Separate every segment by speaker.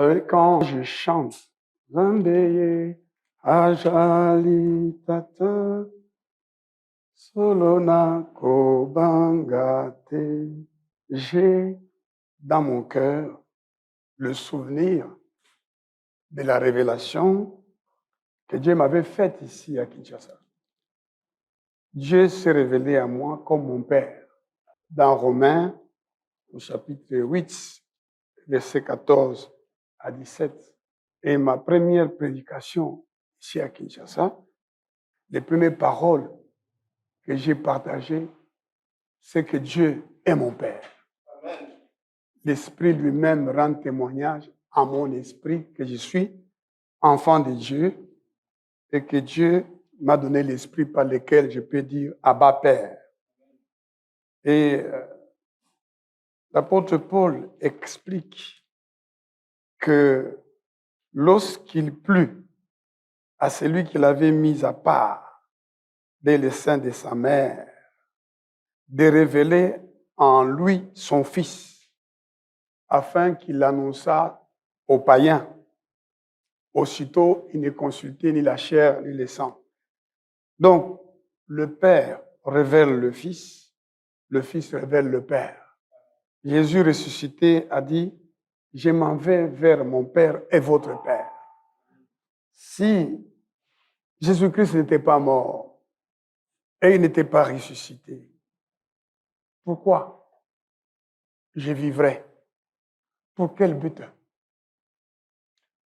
Speaker 1: savez, quand je chante, Zambeye, Ajali Tata, Solona Kobangate, j'ai dans mon cœur le souvenir de la révélation que Dieu m'avait faite ici à Kinshasa. Dieu s'est révélé à moi comme mon Père. Dans Romains, au chapitre 8, versets 14 à 17. Et ma première prédication ici à Kinshasa, les premières paroles que j'ai partagées, c'est que Dieu est mon Père. Amen. L'Esprit lui-même rend témoignage à mon esprit que je suis enfant de Dieu et que Dieu m'a donné l'Esprit par lequel je peux dire Abba Père. Et l'apôtre Paul explique que lorsqu'il plut à celui qu'il avait mis à part dès le sein de sa mère, de révéler en lui son Fils, afin qu'il l'annonçât aux païens. Aussitôt, il ne consultait ni la chair ni le sang. Donc, le Père révèle le Fils révèle le Père. Jésus ressuscité a dit, je m'en vais vers mon Père et votre Père. Si Jésus-Christ n'était pas mort et il n'était pas ressuscité, pourquoi je vivrais? Pour quel but?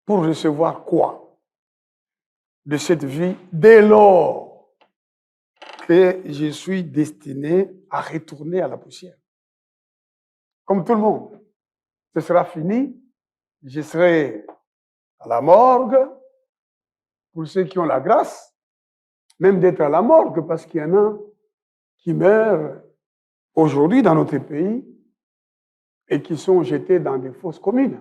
Speaker 1: Pour recevoir quoi de cette vie dès lors que je suis destiné à retourner à la poussière? Comme tout le monde, ce sera fini, je serai à la morgue, pour ceux qui ont la grâce, même d'être à la morgue, parce qu'il y en a qui meurent aujourd'hui dans notre pays et qui sont jetés dans des fosses communes,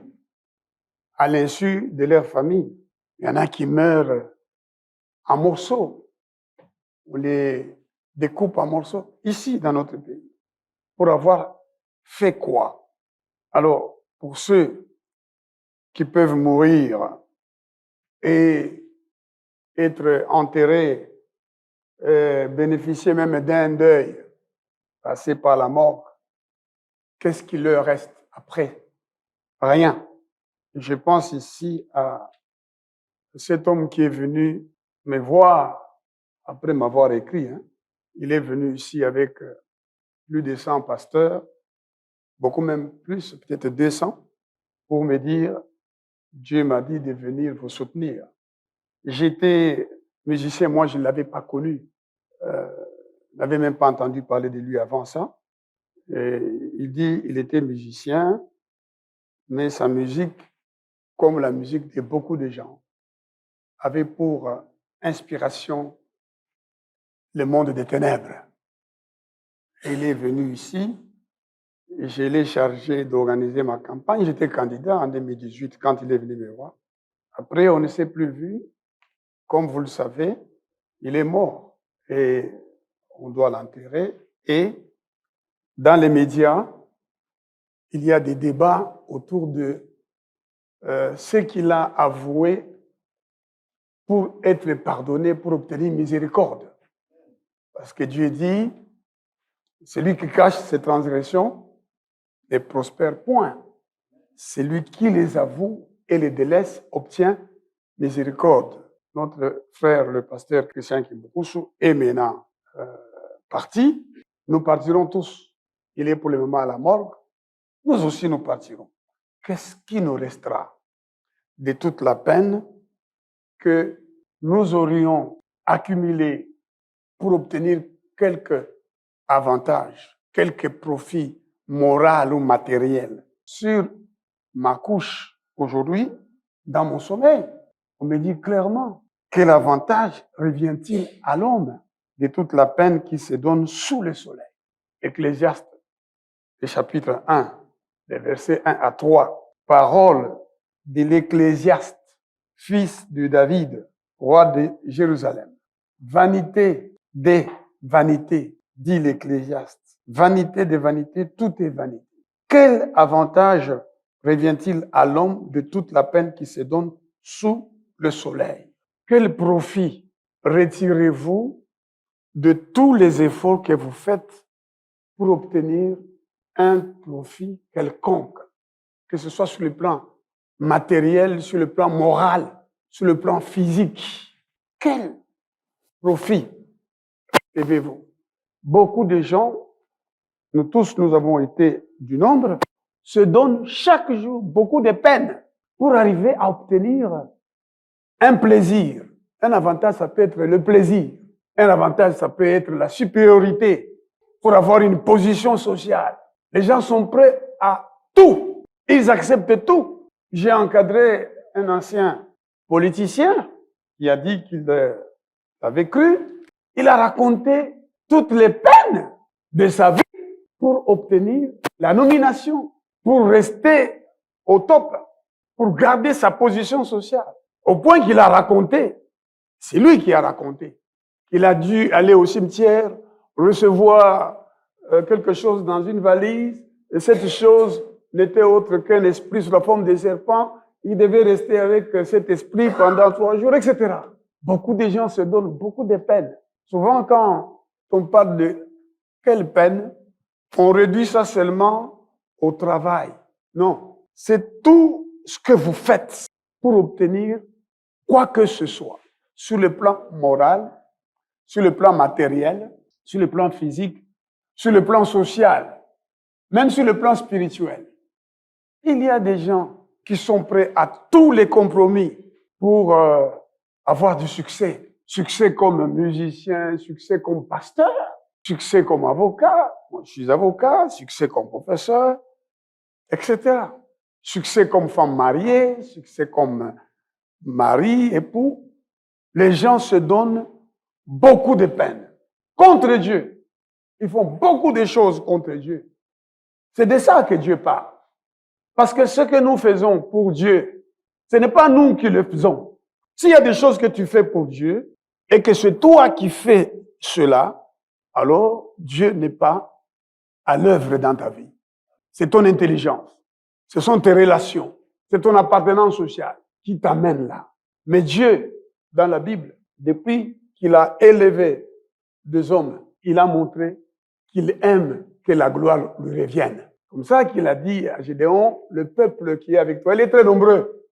Speaker 1: à l'insu de leur famille. Il y en a qui meurent en morceaux, on les découpe en morceaux, ici dans notre pays, pour avoir fait quoi? Alors, pour ceux qui peuvent mourir et être enterrés, bénéficier même d'un deuil, passer par la mort, qu'est-ce qui leur reste après? Rien. Je pense ici à cet homme qui est venu me voir après m'avoir écrit. Il est venu ici avec plus de 100 pasteurs, beaucoup même plus, peut-être 200, pour me dire, Dieu m'a dit de venir vous soutenir. J'étais musicien, moi je ne l'avais pas connu. Je n'avais même pas entendu parler de lui avant ça. Et il dit il était musicien, mais sa musique, comme la musique de beaucoup de gens, avait pour inspiration le monde des ténèbres. Et il est venu ici, et je l'ai chargé d'organiser ma campagne. J'étais candidat en 2018 quand il est venu me voir. Après, on ne s'est plus vu. Comme vous le savez, il est mort et on doit l'enterrer. Et dans les médias, il y a des débats autour de ce qu'il a avoué pour être pardonné, pour obtenir miséricorde. Parce que Dieu dit, celui qui cache ses transgressions ne prospère point. Celui qui les avoue et les délaisse obtient miséricorde. Notre frère, le pasteur Christian Kimbukusu, est maintenant parti. Nous partirons tous. Il est pour le moment à la morgue. Nous aussi, nous partirons. Qu'est-ce qui nous restera de toute la peine que nous aurions accumulé pour obtenir quelques avantages, quelques profits moraux ou matériels sur ma couche aujourd'hui, dans mon sommeil? On me dit clairement, quel avantage revient-il à l'homme de toute la peine qui se donne sous le soleil? Ecclésiaste, le chapitre 1, les versets 1 à 3, parole de l'Ecclésiaste, fils de David, roi de Jérusalem. Vanité des vanités, dit l'Ecclésiaste. Vanité des vanités, tout est vanité. Quel avantage revient-il à l'homme de toute la peine qui se donne sous le soleil? Quel profit retirez-vous de tous les efforts que vous faites pour obtenir un profit quelconque, que ce soit sur le plan matériel, sur le plan moral, sur le plan physique? Quel profit avez-vous? Beaucoup de gens, nous tous, nous avons été du nombre, se donnent chaque jour beaucoup de peine pour arriver à obtenir un plaisir. Un avantage, ça peut être le plaisir. Un avantage, ça peut être la supériorité pour avoir une position sociale. Les gens sont prêts à tout. Ils acceptent tout. J'ai encadré un ancien politicien qui a dit qu'il avait cru. Il a raconté toutes les peines de sa vie pour obtenir la nomination, pour rester au top, pour garder sa position sociale. Au point qu'il a raconté, c'est lui qui a raconté, qu'il a dû aller au cimetière, recevoir quelque chose dans une valise, et cette chose n'était autre qu'un esprit sous la forme de serpent. Il devait rester avec cet esprit pendant 3 jours, etc. Beaucoup de gens se donnent beaucoup de peines. Souvent, quand on parle de quelle peine, on réduit ça seulement au travail. Non, c'est tout ce que vous faites pour obtenir quoi que ce soit, sur le plan moral, sur le plan matériel, sur le plan physique, sur le plan social, même sur le plan spirituel. Il y a des gens qui sont prêts à tous les compromis pour avoir du succès. Succès comme musicien, succès comme pasteur, succès comme avocat. Moi, je suis avocat, succès comme professeur, etc. Succès comme femme mariée, succès comme mari, époux. Les gens se donnent beaucoup de peine contre Dieu. Ils font beaucoup de choses contre Dieu. C'est de ça que Dieu parle. Parce que ce que nous faisons pour Dieu, ce n'est pas nous qui le faisons. S'il y a des choses que tu fais pour Dieu et que c'est toi qui fais cela, alors Dieu n'est pas à l'œuvre dans ta vie. C'est ton intelligence, ce sont tes relations, c'est ton appartenance sociale qui t'amène là. Mais Dieu, dans la Bible, depuis qu'il a élevé des hommes, il a montré qu'il aime que la gloire lui revienne. Comme ça qu'il a dit à Gédéon, le peuple qui est avec toi, il est très nombreux.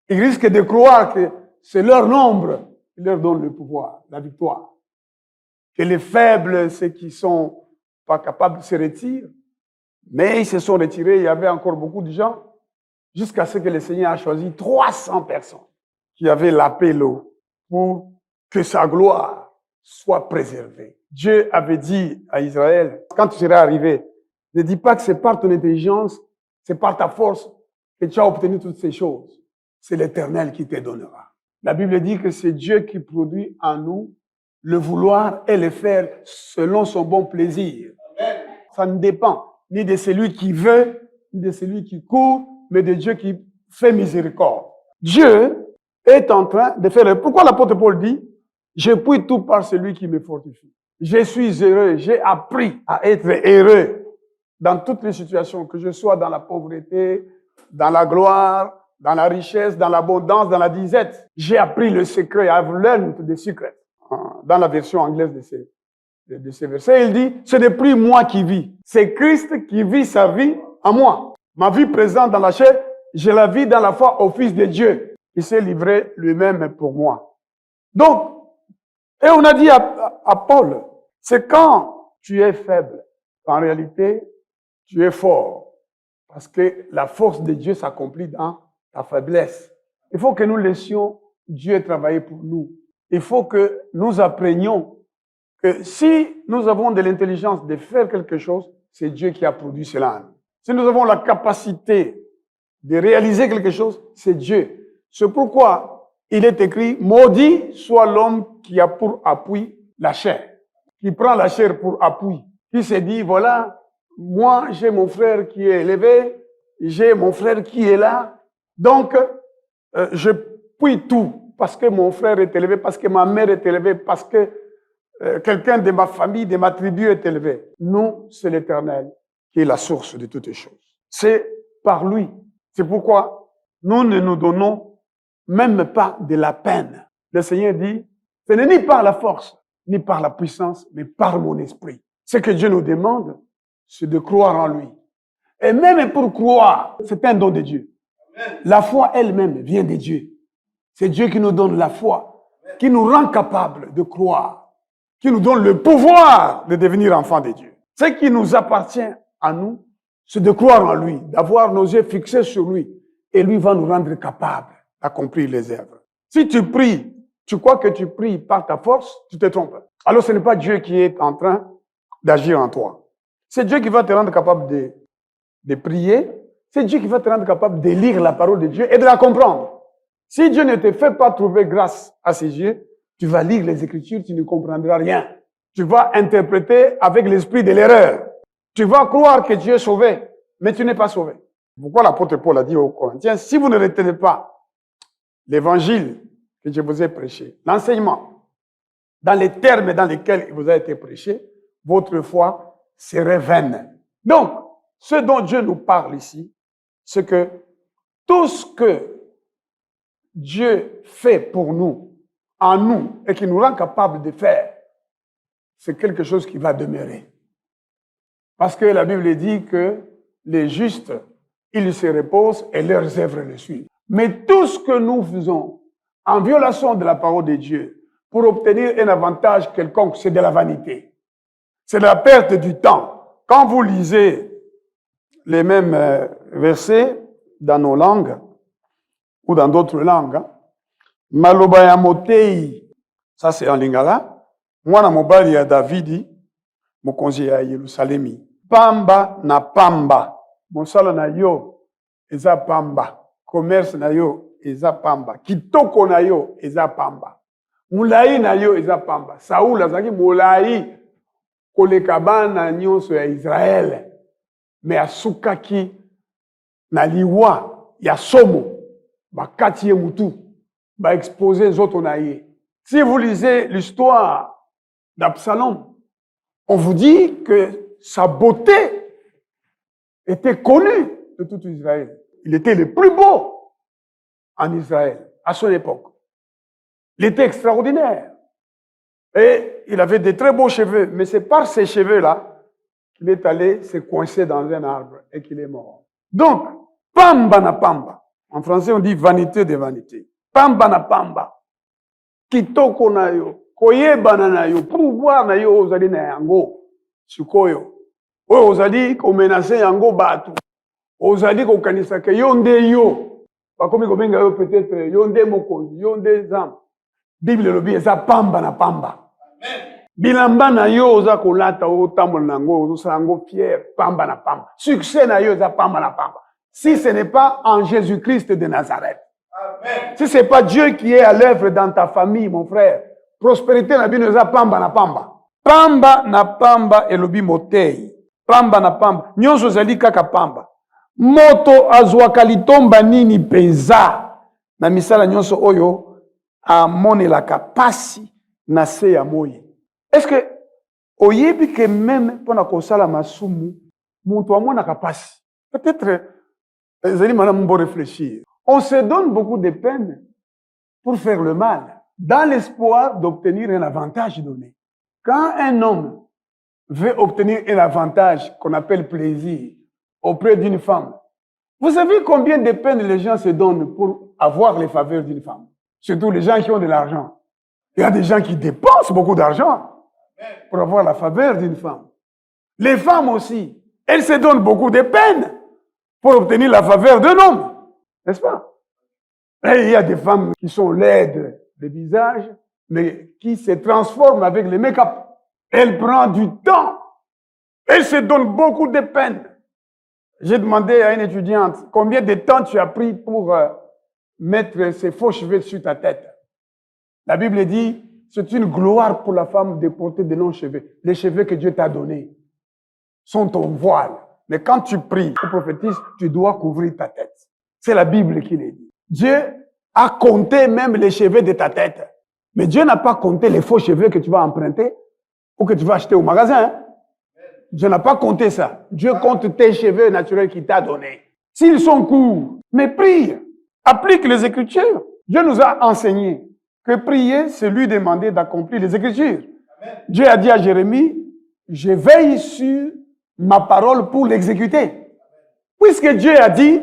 Speaker 1: Ils risquent de croire que c'est leur nombre qui leur donne le pouvoir, la victoire. Que les faibles, ceux qui sont pas capables, se retirent. Mais ils se sont retirés, il y avait encore beaucoup de gens, jusqu'à ce que le Seigneur a choisi 300 personnes qui avaient l'appel pour que sa gloire soit préservée. Dieu avait dit à Israël, quand tu seras arrivé, ne dis pas que c'est par ton intelligence, c'est par ta force que tu as obtenu toutes ces choses. C'est l'Éternel qui te donnera. La Bible dit que c'est Dieu qui produit en nous le vouloir et le faire selon son bon plaisir. Amen. Ça ne dépend ni de celui qui veut, ni de celui qui court, mais de Dieu qui fait miséricorde. Dieu est en train de faire... Pourquoi l'apôtre Paul dit « Je puis tout par celui qui me fortifie ». Je suis heureux, j'ai appris à être heureux dans toutes les situations, que je sois dans la pauvreté, dans la gloire, dans la richesse, dans l'abondance, dans la disette. J'ai appris le secret, I've learned the secret. Dans la version anglaise de ces versets, il dit, ce n'est plus moi qui vis, c'est Christ qui vit sa vie en moi. Ma vie présente dans la chair, je la vis dans la foi au Fils de Dieu, qui s'est livré lui-même pour moi. Donc, et on a dit à Paul, c'est quand tu es faible, en réalité, tu es fort. Parce que la force de Dieu s'accomplit dans ta faiblesse. Il faut que nous laissions Dieu travailler pour nous. Il faut que nous apprenions que si nous avons de l'intelligence de faire quelque chose, c'est Dieu qui a produit cela. Si nous avons la capacité de réaliser quelque chose, c'est Dieu. C'est pourquoi il est écrit, maudit soit l'homme qui a pour appui la chair, qui prend la chair pour appui, qui se dit, voilà, moi, j'ai mon frère qui est élevé, j'ai mon frère qui est là, donc je puis tout, parce que mon frère est élevé, parce que ma mère est élevée, parce que quelqu'un de ma famille, de ma tribu est élevé. Non, c'est l'Éternel qui est la source de toutes les choses. C'est par lui C'est pourquoi nous ne nous donnons même pas de la peine. Le Seigneur dit, ce n'est ni par la force, ni par la puissance, mais par mon esprit. Ce que Dieu nous demande, c'est de croire en lui. Et même pour croire, c'est un don de Dieu. La foi elle-même vient de Dieu. C'est Dieu qui nous donne la foi, qui nous rend capables de croire, qui nous donne le pouvoir de devenir enfants de Dieu. Ce qui nous appartient à nous, c'est de croire en lui, d'avoir nos yeux fixés sur lui. Et lui va nous rendre capables d'accomplir les œuvres. Si tu pries, tu crois que tu pries par ta force, tu te trompes. Alors ce n'est pas Dieu qui est en train d'agir en toi. C'est Dieu qui va te rendre capable de prier. C'est Dieu qui va te rendre capable de lire la parole de Dieu et de la comprendre. Si Dieu ne te fait pas trouver grâce à ses yeux, tu vas lire les Écritures, tu ne comprendras rien. Tu vas interpréter avec l'esprit de l'erreur. Tu vas croire que Dieu est sauvé, mais tu n'es pas sauvé. Pourquoi l'apôtre Paul a dit aux Corinthiens, si vous ne retenez pas l'évangile que je vous ai prêché, l'enseignement, dans les termes dans lesquels il vous a été prêché, votre foi serait vaine. Donc, ce dont Dieu nous parle ici, c'est que tout ce que Dieu fait pour nous, en nous, et qui nous rend capables de faire, c'est quelque chose qui va demeurer. Parce que la Bible dit que les justes, ils se reposent et leurs œuvres les suivent. Mais tout ce que nous faisons en violation de la parole de Dieu pour obtenir un avantage quelconque, c'est de la vanité. C'est de la perte du temps. Quand vous lisez les mêmes versets dans nos langues ou dans d'autres langues, Maloba ya motei, ça c'est en lingala, mwana mobali ya Davidi, mokonzi ya Yerusalemi. Pamba na pamba, mosala na yo eza pamba, commerce na yo eza pamba, kitoko na yo eza pamba, mulai na yo eza pamba. Saul azaki mulai koleka bana nyonso ya Israël, mais asukaki na liwa ya somo, bakati ye mutu, ba exposer zoto na ye. Si vous lisez l'histoire d'Absalom, on vous dit que sa beauté était connue de tout Israël. Il était le plus beau en Israël à son époque. Il était extraordinaire. Et il avait de très beaux cheveux. Mais c'est par ces cheveux-là qu'il est allé se coincer dans un arbre et qu'il est mort. Donc, pamba na pamba. En français, on dit vanité de vanité. Pamba na pamba. Kitoko na yo. Koyebana na yo. Pouvoir na yo ozali na yango. Sikoyo. Oyo ozali komenase yango batu. Ozali kokanisa ke yo nde yo. Bakomi kobenga yo peut-être yo nde mokonzi, yo nde zam. Bible lobi eza pamba na pamba. Amen. Bilamba na yo oza kolata otambola nango ozosala yango fier, pamba na pamba. Succès na yo eza pamba na pamba. Si ce n'est pas en Jésus-Christ de Nazareth. Amen. Si ce n'est pas Dieu qui est à l'œuvre dans ta famille, mon frère, prospérité na bino eza pamba na pamba. Pamba na pamba elobi motei. Pamba na pamba. Nyonso zali kaka pamba. Moto azwaka litomba nini penza. Na misala nyonso oyo amonelaka pasi na se ya moyi. Est-ce que oyebi que même pona kosala masumu mutu amonaka pasi? Peut-être ezali madame mbo réfléchir. On se donne beaucoup de peine pour faire le mal dans l'espoir d'obtenir un avantage donné. Quand un homme veut obtenir un avantage qu'on appelle plaisir auprès d'une femme, vous savez combien de peines les gens se donnent pour avoir les faveurs d'une femme? Surtout les gens qui ont de l'argent. Il y a des gens qui dépensent beaucoup d'argent pour avoir la faveur d'une femme. Les femmes aussi, elles se donnent beaucoup de peines pour obtenir la faveur d'un homme. N'est-ce pas? Et il y a des femmes qui sont laides de visage, mais qui se transforment avec le make-up. Elle prend du temps. Elle se donne beaucoup de peine. J'ai demandé à une étudiante, combien de temps tu as pris pour mettre ces faux cheveux sur ta tête? La Bible dit, c'est une gloire pour la femme de porter de longs cheveux. Les cheveux que Dieu t'a donnés sont ton voile. Mais quand tu pries ou prophétises, tu dois couvrir ta tête. C'est la Bible qui le dit. Dieu a compté même les cheveux de ta tête. Mais Dieu n'a pas compté les faux cheveux que tu vas emprunter ou que tu vas acheter au magasin. Hein? Dieu n'a pas compté ça. Dieu compte tes cheveux naturels qu'il t'a donnés. S'ils sont courts, Mais prie, applique les Écritures. Dieu nous a enseigné que prier, c'est lui demander d'accomplir les Écritures. Amen. Dieu a dit à Jérémie, je veille sur ma parole pour l'exécuter. Puisque Dieu a dit,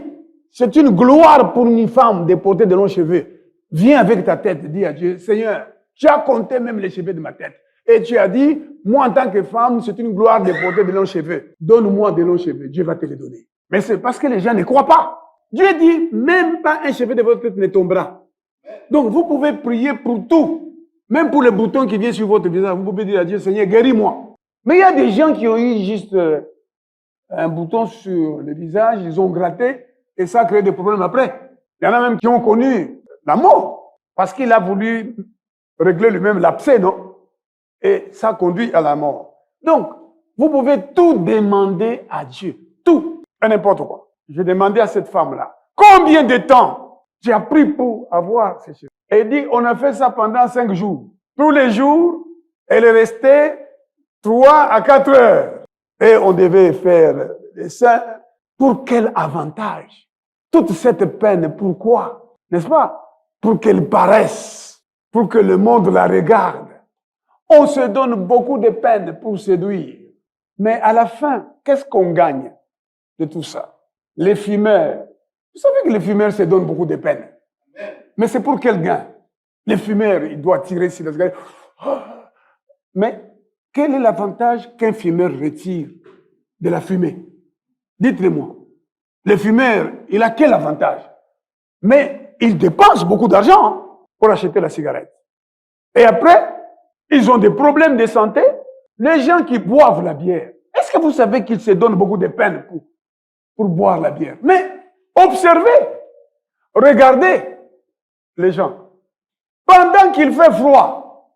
Speaker 1: c'est une gloire pour une femme de porter de longs cheveux. Viens avec ta tête, dis à Dieu, Seigneur, tu as compté même les cheveux de ma tête. Et tu as dit, moi en tant que femme, c'est une gloire de porter de longs cheveux. Donne-moi de longs cheveux, Dieu va te les donner. Mais c'est parce que les gens ne croient pas. Dieu dit, même pas un cheveu de votre tête ne tombera. Donc vous pouvez prier pour tout. Même pour les boutons qui viennent sur votre visage, vous pouvez dire à Dieu, Seigneur, guéris-moi. Mais il y a des gens qui ont eu juste un bouton sur le visage, ils ont gratté et ça a créé des problèmes après. Il y en a même qui ont connu la mort parce qu'il a voulu régler lui-même l'abcès, non? Et ça conduit à la mort. Donc, vous pouvez tout demander à Dieu. Tout. Et n'importe quoi. J'ai demandé à cette femme-là, combien de temps tu as pris pour avoir ces choses? Elle dit, on a fait ça pendant 5 jours. Tous les jours, elle est restée 3 à 4 heures. Et on devait faire ça. Pour quel avantage? Toute cette peine, pourquoi? N'est-ce pas? Pour qu'elle paraisse, pour que le monde la regarde. On se donne beaucoup de peine pour séduire. Mais à la fin, qu'est-ce qu'on gagne de tout ça? Les fumeurs. Vous savez que les fumeurs se donnent beaucoup de peine. Mais c'est pour quel gain? Les fumeurs, ils doivent tirer sur les cigarette. Mais quel est l'avantage qu'un fumeur retire de la fumée? Dites-le-moi. Le fumeur, il a quel avantage? Mais il dépense beaucoup d'argent pour acheter la cigarette. Et après, ils ont des problèmes de santé. Les gens qui boivent la bière, est-ce que vous savez qu'ils se donnent beaucoup de peine pour boire la bière? Mais observez, regardez les gens. Pendant qu'il fait froid,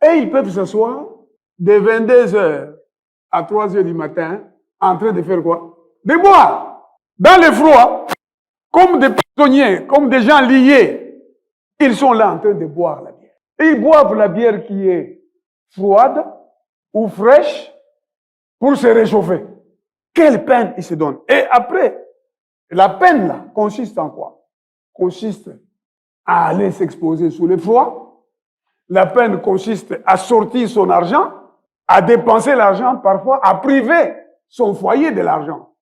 Speaker 1: et ils peuvent s'asseoir de 22 heures à 3 heures du matin, en train de faire quoi? De boire. Dans le froid, comme des prisonniers, comme des gens liés, ils sont là en train de boire la bière. Et ils boivent la bière qui est froide ou fraîche pour se réchauffer. Quelle peine ils se donnent. Et après, la peine là consiste en quoi? Consiste à aller s'exposer sous le froid. La peine consiste à sortir son argent, à dépenser l'argent, parfois à priver son foyer de l'argent.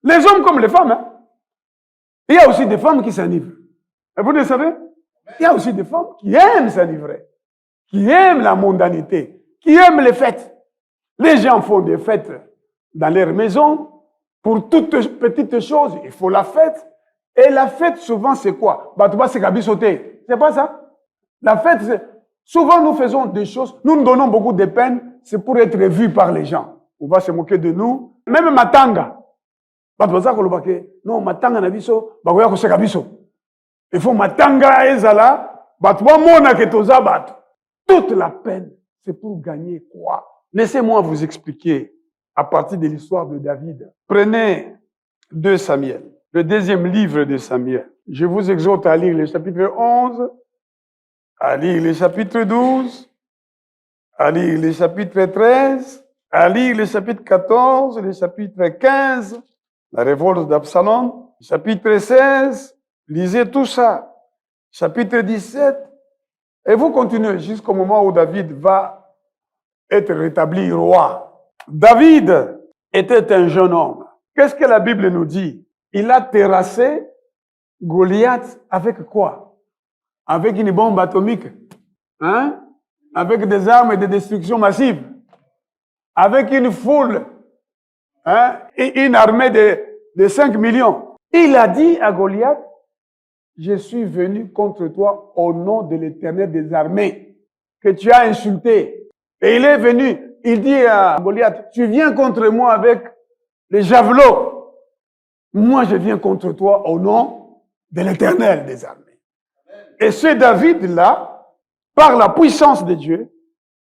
Speaker 1: Les hommes comme les femmes. Hein? Il y a aussi des femmes qui s'enivrent. Et vous le savez? Il y a aussi des femmes qui aiment s'enivrer, qui aiment la mondanité, qui aiment les fêtes. Les gens font des fêtes dans leur maison. Pour toutes petites choses, il faut la fête. Et la fête, souvent, c'est quoi? C'est pas ça? La fête, c'est... Souvent, nous faisons des choses, nous nous donnons beaucoup de peine, c'est pour être vus par les gens. On va se moquer de nous. Même matanga. Non, matanga na biso, bagoya koseka biso. Il faut matanga ezala, batwa mona ke toza bato. Toute la peine, c'est pour gagner quoi? Laissez-moi vous expliquer à partir de l'histoire de David. Prenez 2 Samuel, le deuxième livre de Samuel. Je vous exhorte à lire le chapitre 11, à lire le chapitre 12, à lire le chapitre 13, à lire le chapitre 14, le chapitre 15, la révolte d'Absalom, chapitre 16, lisez tout ça, chapitre 17, et vous continuez jusqu'au moment où David va être rétabli roi. David était un jeune homme. Qu'est-ce que la Bible nous dit? Il a terrassé Goliath avec quoi? Avec une bombe atomique, hein? Avec des armes de destruction massive, avec une foule, hein? Et une armée de 5 millions. Il a dit à Goliath, je suis venu contre toi au nom de l'Éternel des armées, que tu as insulté. Et il est venu, il dit à Goliath, tu viens contre moi avec les javelots. Moi, je viens contre toi au nom de l'Éternel des armées. Et ce David-là, par la puissance de Dieu,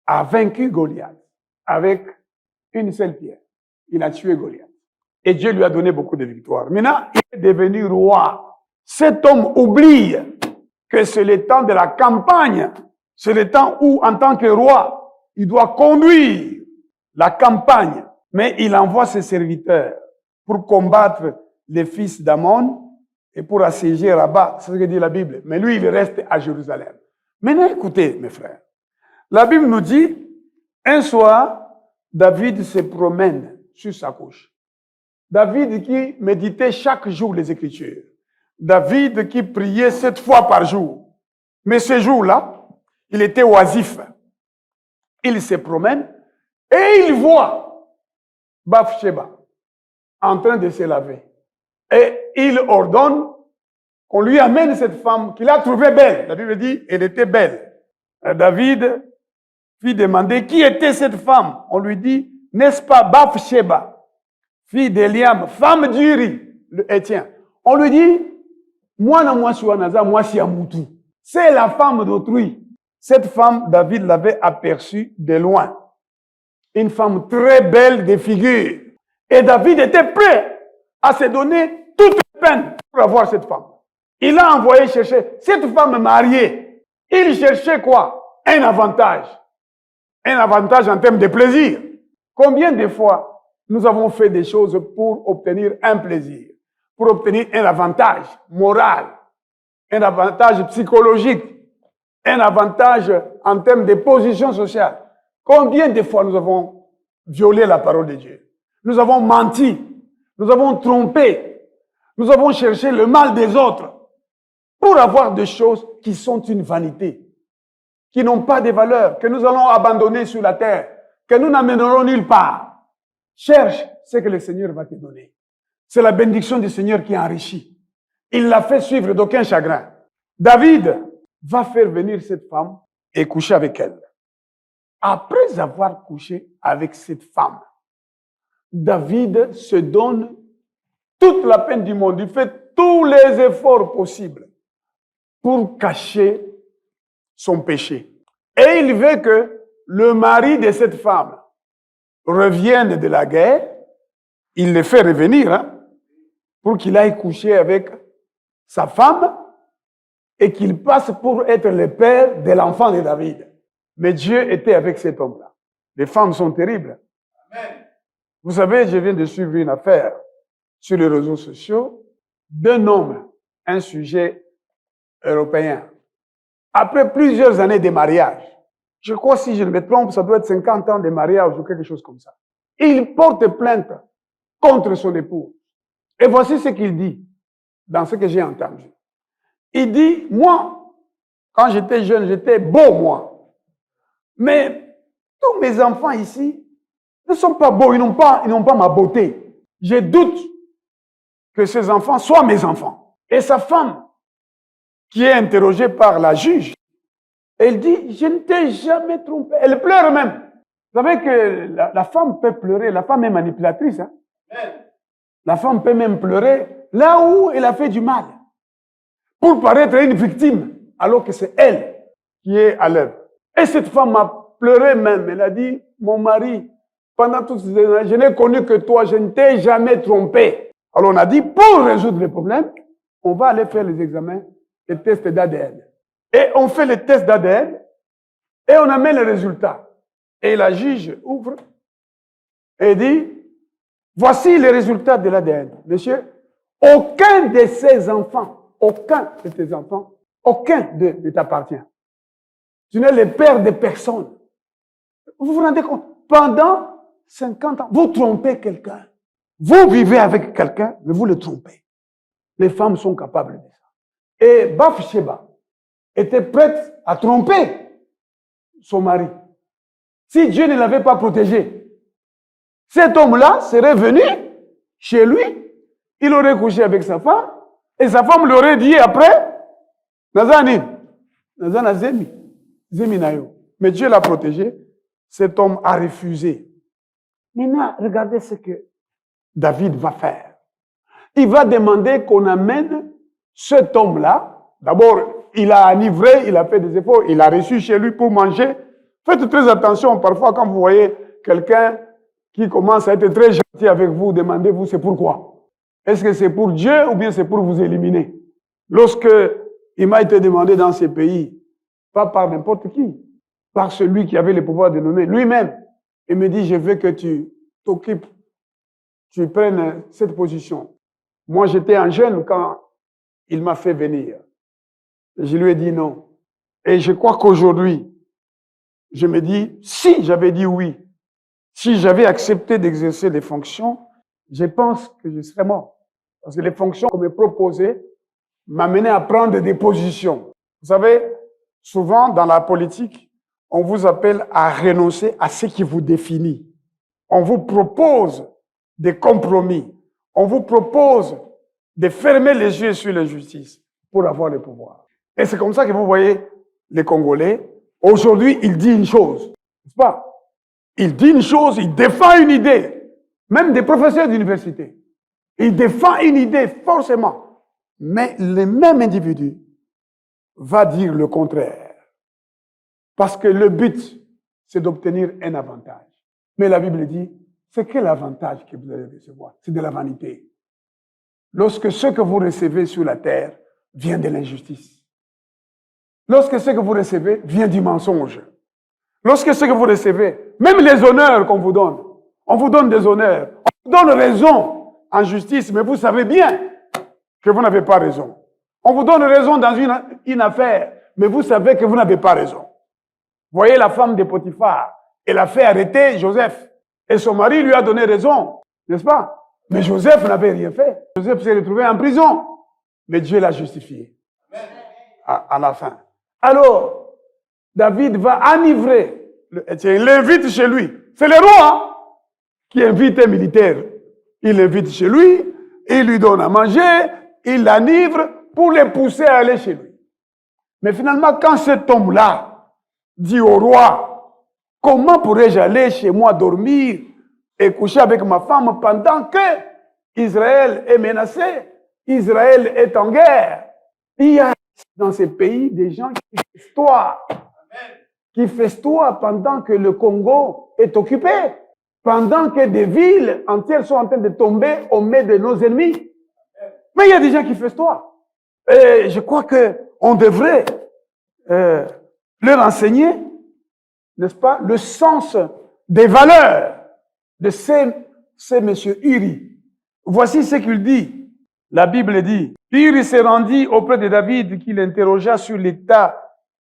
Speaker 1: a vaincu Goliath avec une seule pierre. Il a tué Goliath. Et Dieu lui a donné beaucoup de victoires. Maintenant, il est devenu roi. Cet homme oublie que c'est le temps de la campagne. C'est le temps où, en tant que roi, il doit conduire la campagne. Mais il envoie ses serviteurs pour combattre les fils d'Amon et pour assiéger Rabat, c'est ce que dit la Bible. Mais lui, il reste à Jérusalem. Maintenant, écoutez, mes frères. La Bible nous dit, un soir, David se promène sur sa couche. David qui méditait chaque jour les Écritures. David qui priait 7 fois par jour. Mais ce jour-là, il était oisif. Il se promène et il voit Bathsheba en train de se laver. Et il ordonne qu'on lui amène cette femme qu'il a trouvée belle. La Bible dit, elle était belle. David fit demander qui était cette femme. On lui dit, n'est-ce pas Bathsheba, fille d'Eliam, femme d'Uri, le Hétien. On lui dit, moi si Amoutou. C'est la femme d'autrui. Cette femme, David l'avait aperçue de loin. Une femme très belle de figure. Et David était prêt à se donner toute peine pour avoir cette femme. Il a envoyé chercher cette femme mariée. Il cherchait quoi? Un avantage. Un avantage en termes de plaisir. Combien de fois nous avons fait des choses pour obtenir un plaisir, pour obtenir un avantage moral, un avantage psychologique, un avantage en termes de position sociale. Combien de fois nous avons violé la parole de Dieu? Nous avons menti, nous avons trompé, nous avons cherché le mal des autres pour avoir des choses qui sont une vanité, qui n'ont pas de valeur, que nous allons abandonner sur la terre, que nous n'amènerons nulle part. Cherche ce que le Seigneur va te donner. C'est la bénédiction du Seigneur qui enrichit. Il l'a fait suivre d'aucun chagrin. David va faire venir cette femme et coucher avec elle. Après avoir couché avec cette femme, David se donne toute la peine du monde. Il fait tous les efforts possibles pour cacher son péché. Et il veut que le mari de cette femme revienne de la guerre. Il le fait revenir pour qu'il aille coucher avec sa femme et qu'il passe pour être le père de l'enfant de David. Mais Dieu était avec cet homme-là. Les femmes sont terribles. Amen. Vous savez, je viens de suivre une affaire sur les réseaux sociaux d'un homme, un sujet européen. Après plusieurs années de mariage, je crois si je ne me trompe, ça doit être 50 ans de mariage ou quelque chose comme ça. Il porte plainte contre son épouse. Et voici ce qu'il dit dans ce que j'ai entendu. Il dit, moi, quand j'étais jeune, j'étais beau, moi. Mais tous mes enfants ici ne sont pas beaux, ils n'ont pas ma beauté. Je doute que ces enfants soient mes enfants. Et sa femme, qui est interrogée par la juge, elle dit, je ne t'ai jamais trompé. Elle pleure même. Vous savez que la femme peut pleurer, la femme est manipulatrice. La femme peut même pleurer là où elle a fait du mal, pour paraître une victime, alors que c'est elle qui est à l'œuvre. Et cette femme a pleuré même. Elle a dit, mon mari, pendant toutes ces années, je n'ai connu que toi, je ne t'ai jamais trompé. Alors on a dit, pour résoudre les problèmes, on va aller faire les examens, les tests d'ADN. Et on fait les tests d'ADN et on amène les résultats. Et la juge ouvre et dit, voici les résultats de l'ADN. Monsieur, aucun de ces enfants, aucun de tes enfants, aucun ne t'appartient. Tu n'es le père de personne. Vous vous rendez compte? Pendant 50 ans, vous trompez quelqu'un. Vous vivez avec quelqu'un, mais vous le trompez. Les femmes sont capables de ça. Et Bathsheba était prête à tromper son mari. Si Dieu ne l'avait pas protégé, cet homme-là serait venu chez lui, il aurait couché avec sa femme, et sa femme lui aurait dit après, mais Dieu l'a protégé, cet homme a refusé. Maintenant, regardez ce que David va faire. Il va demander qu'on amène cet homme-là. D'abord, il a enivré, il a fait des efforts, il a reçu chez lui pour manger. Faites très attention, parfois quand vous voyez quelqu'un qui commence à être très gentil avec vous, demandez-vous c'est pourquoi. Est-ce que c'est pour Dieu ou bien c'est pour vous éliminer? Lorsque il m'a été demandé dans ces pays, pas par n'importe qui, par celui qui avait le pouvoir de nommer, lui-même, il me dit, je veux que tu t'occupes, tu prennes cette position. Moi, j'étais un jeune quand il m'a fait venir. Je lui ai dit non. Et je crois qu'aujourd'hui, je me dis, si j'avais dit oui, si j'avais accepté d'exercer les fonctions, je pense que je serais mort. Parce que les fonctions qu'on me proposait m'amenaient à prendre des positions. Vous savez, souvent dans la politique, on vous appelle à renoncer à ce qui vous définit. On vous propose des compromis. On vous propose de fermer les yeux sur l'injustice pour avoir le pouvoir. Et c'est comme ça que vous voyez les Congolais. Aujourd'hui, il dit une chose, n'est-ce pas? Il dit une chose, il défend une idée. Même des professeurs d'université. Il défend une idée, forcément. Mais le même individu va dire le contraire. Parce que le but, c'est d'obtenir un avantage. Mais la Bible dit, c'est quel avantage que vous allez recevoir? C'est de la vanité. Lorsque ce que vous recevez sur la terre vient de l'injustice. Lorsque ce que vous recevez vient du mensonge. Lorsque ce que vous recevez, même les honneurs qu'on vous donne, on vous donne des honneurs, on vous donne raison en justice, mais vous savez bien que vous n'avez pas raison. On vous donne raison dans une affaire, mais vous savez que vous n'avez pas raison. Voyez la femme de Potiphar, elle a fait arrêter Joseph, et son mari lui a donné raison, n'est-ce pas? Mais Joseph n'avait rien fait. Joseph s'est retrouvé en prison, mais Dieu l'a justifié à la fin. Alors, David va enivrer, il l'invite chez lui. C'est le roi qui invite un militaire. Il l'invite chez lui, il lui donne à manger, il l'enivre pour les pousser à aller chez lui. Mais finalement, quand cet homme-là dit au roi, comment pourrais-je aller chez moi dormir et coucher avec ma femme pendant que Israël est menacé, Israël est en guerre? Il y a dans ces pays des gens qui festoient pendant que le Congo est occupé, pendant que des villes entières sont en train de tomber aux mains de nos ennemis. Mais il y a des gens qui festoient. Et je crois qu'on devrait leur enseigner, n'est-ce pas, le sens des valeurs de ces monsieur Uri. Voici ce qu'il dit. La Bible dit, Uri s'est rendu auprès de David qui l'interrogea sur l'état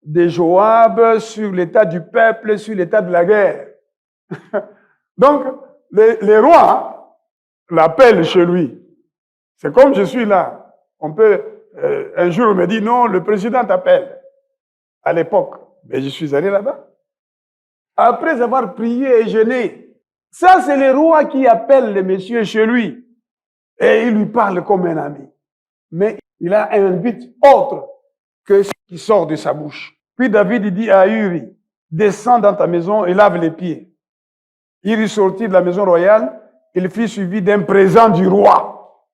Speaker 1: de Joab, sur l'état du peuple, sur l'état de la guerre. Donc, les rois l'appellent chez lui. C'est comme je suis là. On peut, un jour, on me dit, non, le président t'appelle. À l'époque, mais je suis allé là-bas. Après avoir prié et jeûné, ça, c'est les rois qui appellent les messieurs chez lui. Et il lui parle comme un ami. Mais il a un but autre que ce qui sort de sa bouche. Puis David dit à Uri, descends dans ta maison et lave les pieds. Uri sortit de la maison royale, il fut suivi d'un présent du roi.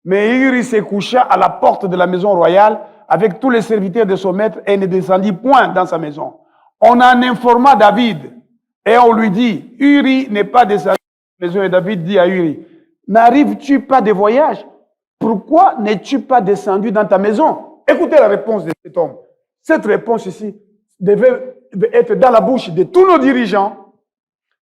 Speaker 1: Mais Uri se coucha à la porte de la maison royale avec tous les serviteurs de son maître et ne descendit point dans sa maison. On en informa David et on lui dit, Uri n'est pas descendu dans la maison. Et David dit à Uri, n'arrives-tu pas de voyage? Pourquoi n'es-tu pas descendu dans ta maison? Écoutez la réponse de cet homme. Cette réponse ici devait être dans la bouche de tous nos dirigeants,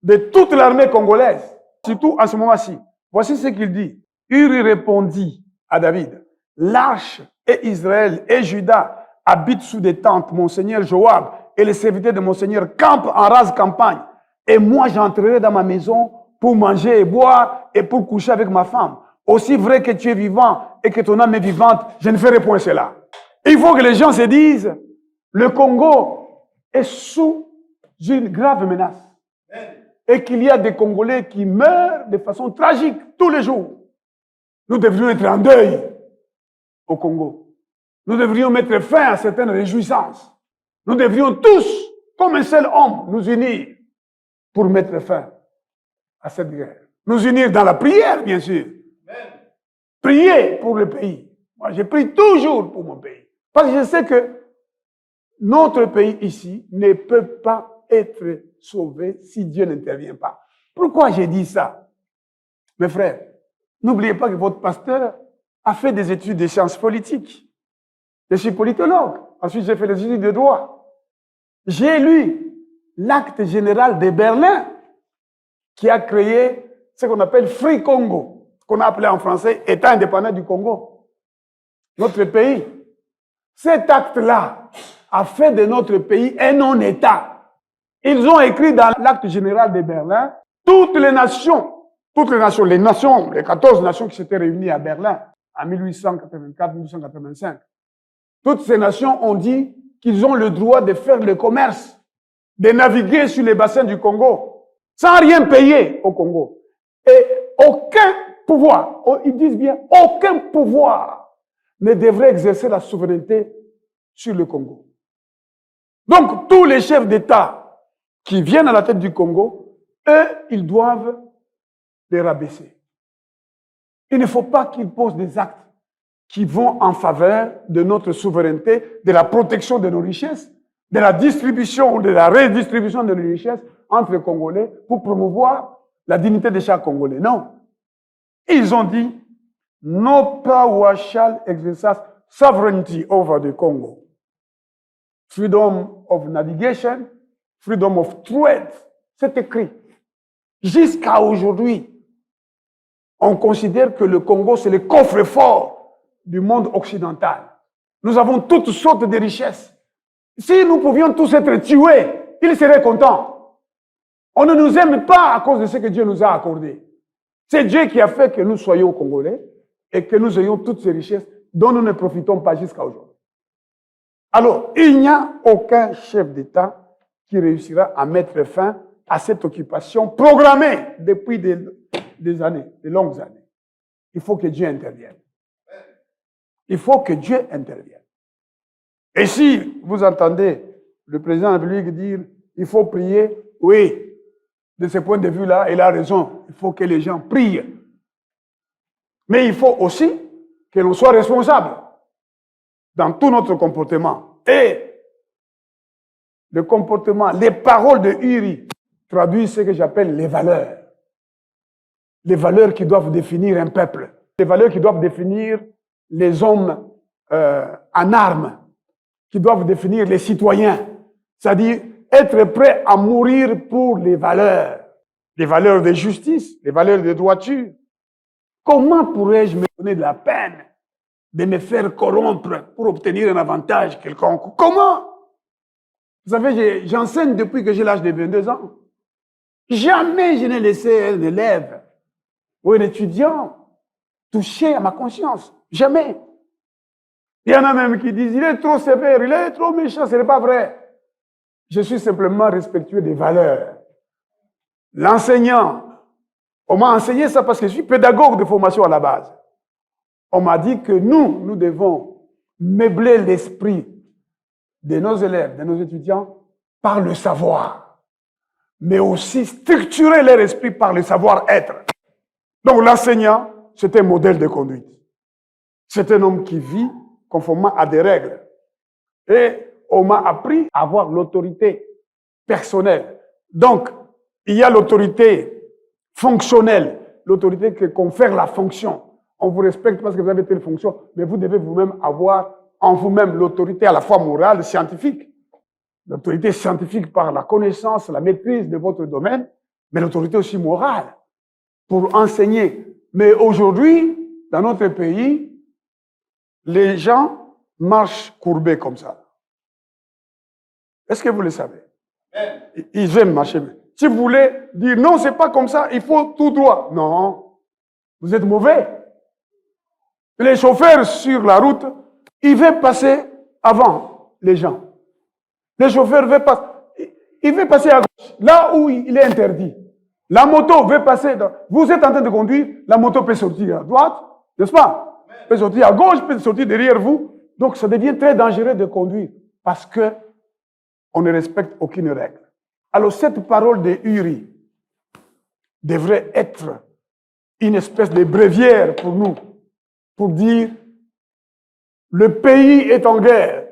Speaker 1: de toute l'armée congolaise, surtout en ce moment-ci. Voici ce qu'il dit. Uri répondit à David, l'arche et Israël et Juda habitent sous des tentes. Mon seigneur Joab et les serviteurs de mon seigneur campent en rase campagne. Et moi, j'entrerai dans ma maison pour manger et boire et pour coucher avec ma femme. Aussi vrai que tu es vivant et que ton âme est vivante, je ne ferai point cela. Il faut que les gens se disent, le Congo est sous une grave menace. Et qu'il y a des Congolais qui meurent de façon tragique tous les jours. Nous devrions être en deuil au Congo. Nous devrions mettre fin à certaines réjouissances. Nous devrions tous, comme un seul homme, nous unir pour mettre fin à cette guerre. Nous unir dans la prière, bien sûr. Prier pour le pays. Moi, je prie toujours pour mon pays. Parce que je sais que notre pays ici ne peut pas être sauvé si Dieu n'intervient pas. Pourquoi j'ai dit ça? Mes frères, n'oubliez pas que votre pasteur a fait des études de sciences politiques. Je suis politologue. Ensuite, j'ai fait des études de droit. J'ai lu l'acte général de Berlin qui a créé ce qu'on appelle Free Congo, qu'on a appelé en français État indépendant du Congo. notre pays. Cet acte-là a fait de notre pays un non-État. Ils ont écrit dans l'acte général de Berlin, toutes les nations, les 14 nations qui s'étaient réunies à Berlin en 1884-1885, toutes ces nations ont dit qu'ils ont le droit de faire le commerce, de naviguer sur les bassins du Congo, sans rien payer au Congo. Et aucun pouvoir, ils disent bien, aucun pouvoir ne devrait exercer la souveraineté sur le Congo. Donc, tous les chefs d'État qui viennent à la tête du Congo, eux, ils doivent les rabaisser. Il ne faut pas qu'ils posent des actes qui vont en faveur de notre souveraineté, de la protection de nos richesses, de la distribution ou de la redistribution de nos richesses entre les Congolais pour promouvoir la dignité de chaque Congolais. Non. Ils ont dit, no power shall exercise sovereignty over the Congo. Freedom of navigation, freedom of trade. C'est écrit. Jusqu'à aujourd'hui, on considère que le Congo, c'est le coffre-fort du monde occidental. Nous avons toutes sortes de richesses. Si nous pouvions tous être tués, ils seraient contents. On ne nous aime pas à cause de ce que Dieu nous a accordé. C'est Dieu qui a fait que nous soyons Congolais et que nous ayons toutes ces richesses dont nous ne profitons pas jusqu'à aujourd'hui. Alors, il n'y a aucun chef d'État qui réussira à mettre fin à cette occupation programmée depuis des années, de longues années. Il faut que Dieu intervienne. Il faut que Dieu intervienne. Et si vous entendez le président de la République dire il faut prier, oui, de ce point de vue-là, il a raison. Il faut que les gens prient. Mais il faut aussi que l'on soit responsable dans tout notre comportement. Et le comportement, les paroles de Uri traduisent ce que j'appelle les valeurs. Les valeurs qui doivent définir un peuple. Les valeurs qui doivent définir les hommes en armes, qui doivent définir les citoyens. C'est-à-dire être prêt à mourir pour les valeurs de justice, les valeurs de droiture. Comment pourrais-je me donner de la peine de me faire corrompre pour obtenir un avantage quelconque? Comment? Vous savez, j'enseigne depuis que j'ai l'âge de 22 ans. Jamais je n'ai laissé un élève ou un étudiant toucher à ma conscience. Jamais. Il y en a même qui disent, il est trop sévère, il est trop méchant, ce n'est pas vrai. Je suis simplement respectueux des valeurs. L'enseignant, on m'a enseigné ça parce que je suis pédagogue de formation à la base. On m'a dit que nous devons meubler l'esprit de nos élèves, de nos étudiants, par le savoir, mais aussi structurer leur esprit par le savoir-être. Donc l'enseignant, c'est un modèle de conduite. C'est un homme qui vit conformément à des règles. Et on m'a appris à avoir l'autorité personnelle. Donc, il y a l'autorité fonctionnelle, l'autorité que confère la fonction. On vous respecte parce que vous avez telle fonction, mais vous devez vous-même avoir en vous-même l'autorité à la fois morale et scientifique. L'autorité scientifique par la connaissance, la maîtrise de votre domaine, mais l'autorité aussi morale pour enseigner. Mais aujourd'hui, dans notre pays, les gens marchent courbés comme ça. Est-ce que vous le savez? Ils aiment marcher. Si vous voulez dire non, c'est pas comme ça, il faut tout droit. Non, vous êtes mauvais. Les chauffeurs sur la route, ils veulent passer avant les gens. Les chauffeurs veulent passer. Il veut passer à gauche, là où il est interdit. La moto veut passer. Vous êtes en train de conduire, la moto peut sortir à droite, n'est-ce pas? Peut sortir à gauche, peut sortir derrière vous. Donc ça devient très dangereux de conduire parce que on ne respecte aucune règle. Alors cette parole de Uri devrait être une espèce de bréviaire pour nous, pour dire le pays est en guerre,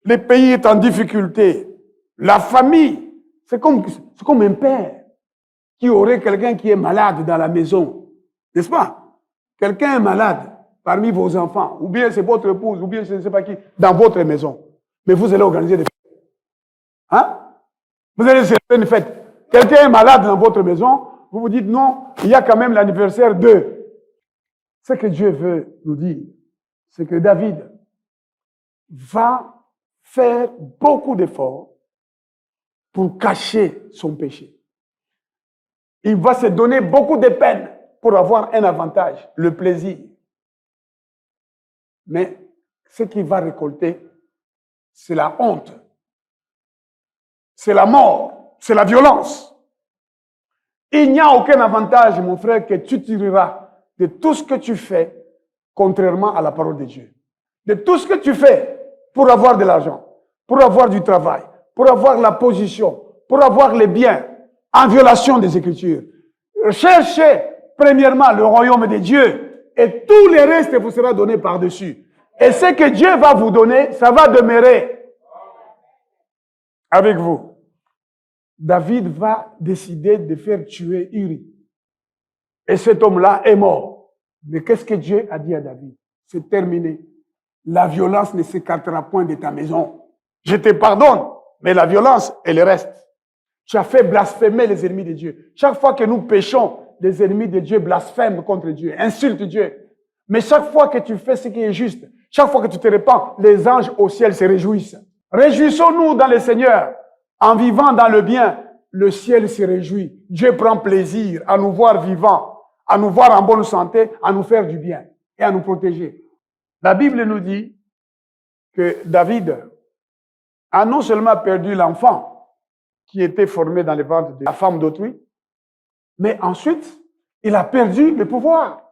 Speaker 1: le pays est en difficulté, la famille, c'est comme un père qui aurait quelqu'un qui est malade dans la maison, n'est-ce pas? Quelqu'un est malade parmi vos enfants, ou bien c'est votre épouse, ou bien je ne sais pas qui, dans votre maison. Mais vous allez organiser des fêtes. Hein? Vous allez célébrer une fête. Quelqu'un est malade dans votre maison, vous vous dites non, il y a quand même l'anniversaire de. Ce que Dieu veut nous dire, c'est que David va faire beaucoup d'efforts pour cacher son péché. Il va se donner beaucoup de peine pour avoir un avantage, le plaisir. Mais ce qu'il va récolter, c'est la honte, c'est la mort, c'est la violence. Il n'y a aucun avantage, mon frère, que tu tireras de tout ce que tu fais contrairement à la parole de Dieu. De tout ce que tu fais pour avoir de l'argent, pour avoir du travail, pour avoir la position, pour avoir les biens, en violation des Écritures. Cherchez premièrement le royaume de Dieu et tout le reste vous sera donné par-dessus. Et ce que Dieu va vous donner, ça va demeurer avec vous. David va décider de faire tuer Uri. Et cet homme-là est mort. Mais qu'est-ce que Dieu a dit à David? C'est terminé. La violence ne s'écartera point de ta maison. Je te pardonne, mais la violence, elle reste. Tu as fait blasphémer les ennemis de Dieu. Chaque fois que nous péchons, les ennemis de Dieu blasphèment contre Dieu, insultent Dieu. Mais chaque fois que tu fais ce qui est juste, chaque fois que tu te répands, les anges au ciel se réjouissent. Réjouissons-nous dans le Seigneur. En vivant dans le bien, le ciel se réjouit. Dieu prend plaisir à nous voir vivants, à nous voir en bonne santé, à nous faire du bien et à nous protéger. La Bible nous dit que David a non seulement perdu l'enfant qui était formé dans le ventre de la femme d'autrui, mais ensuite, il a perdu le pouvoir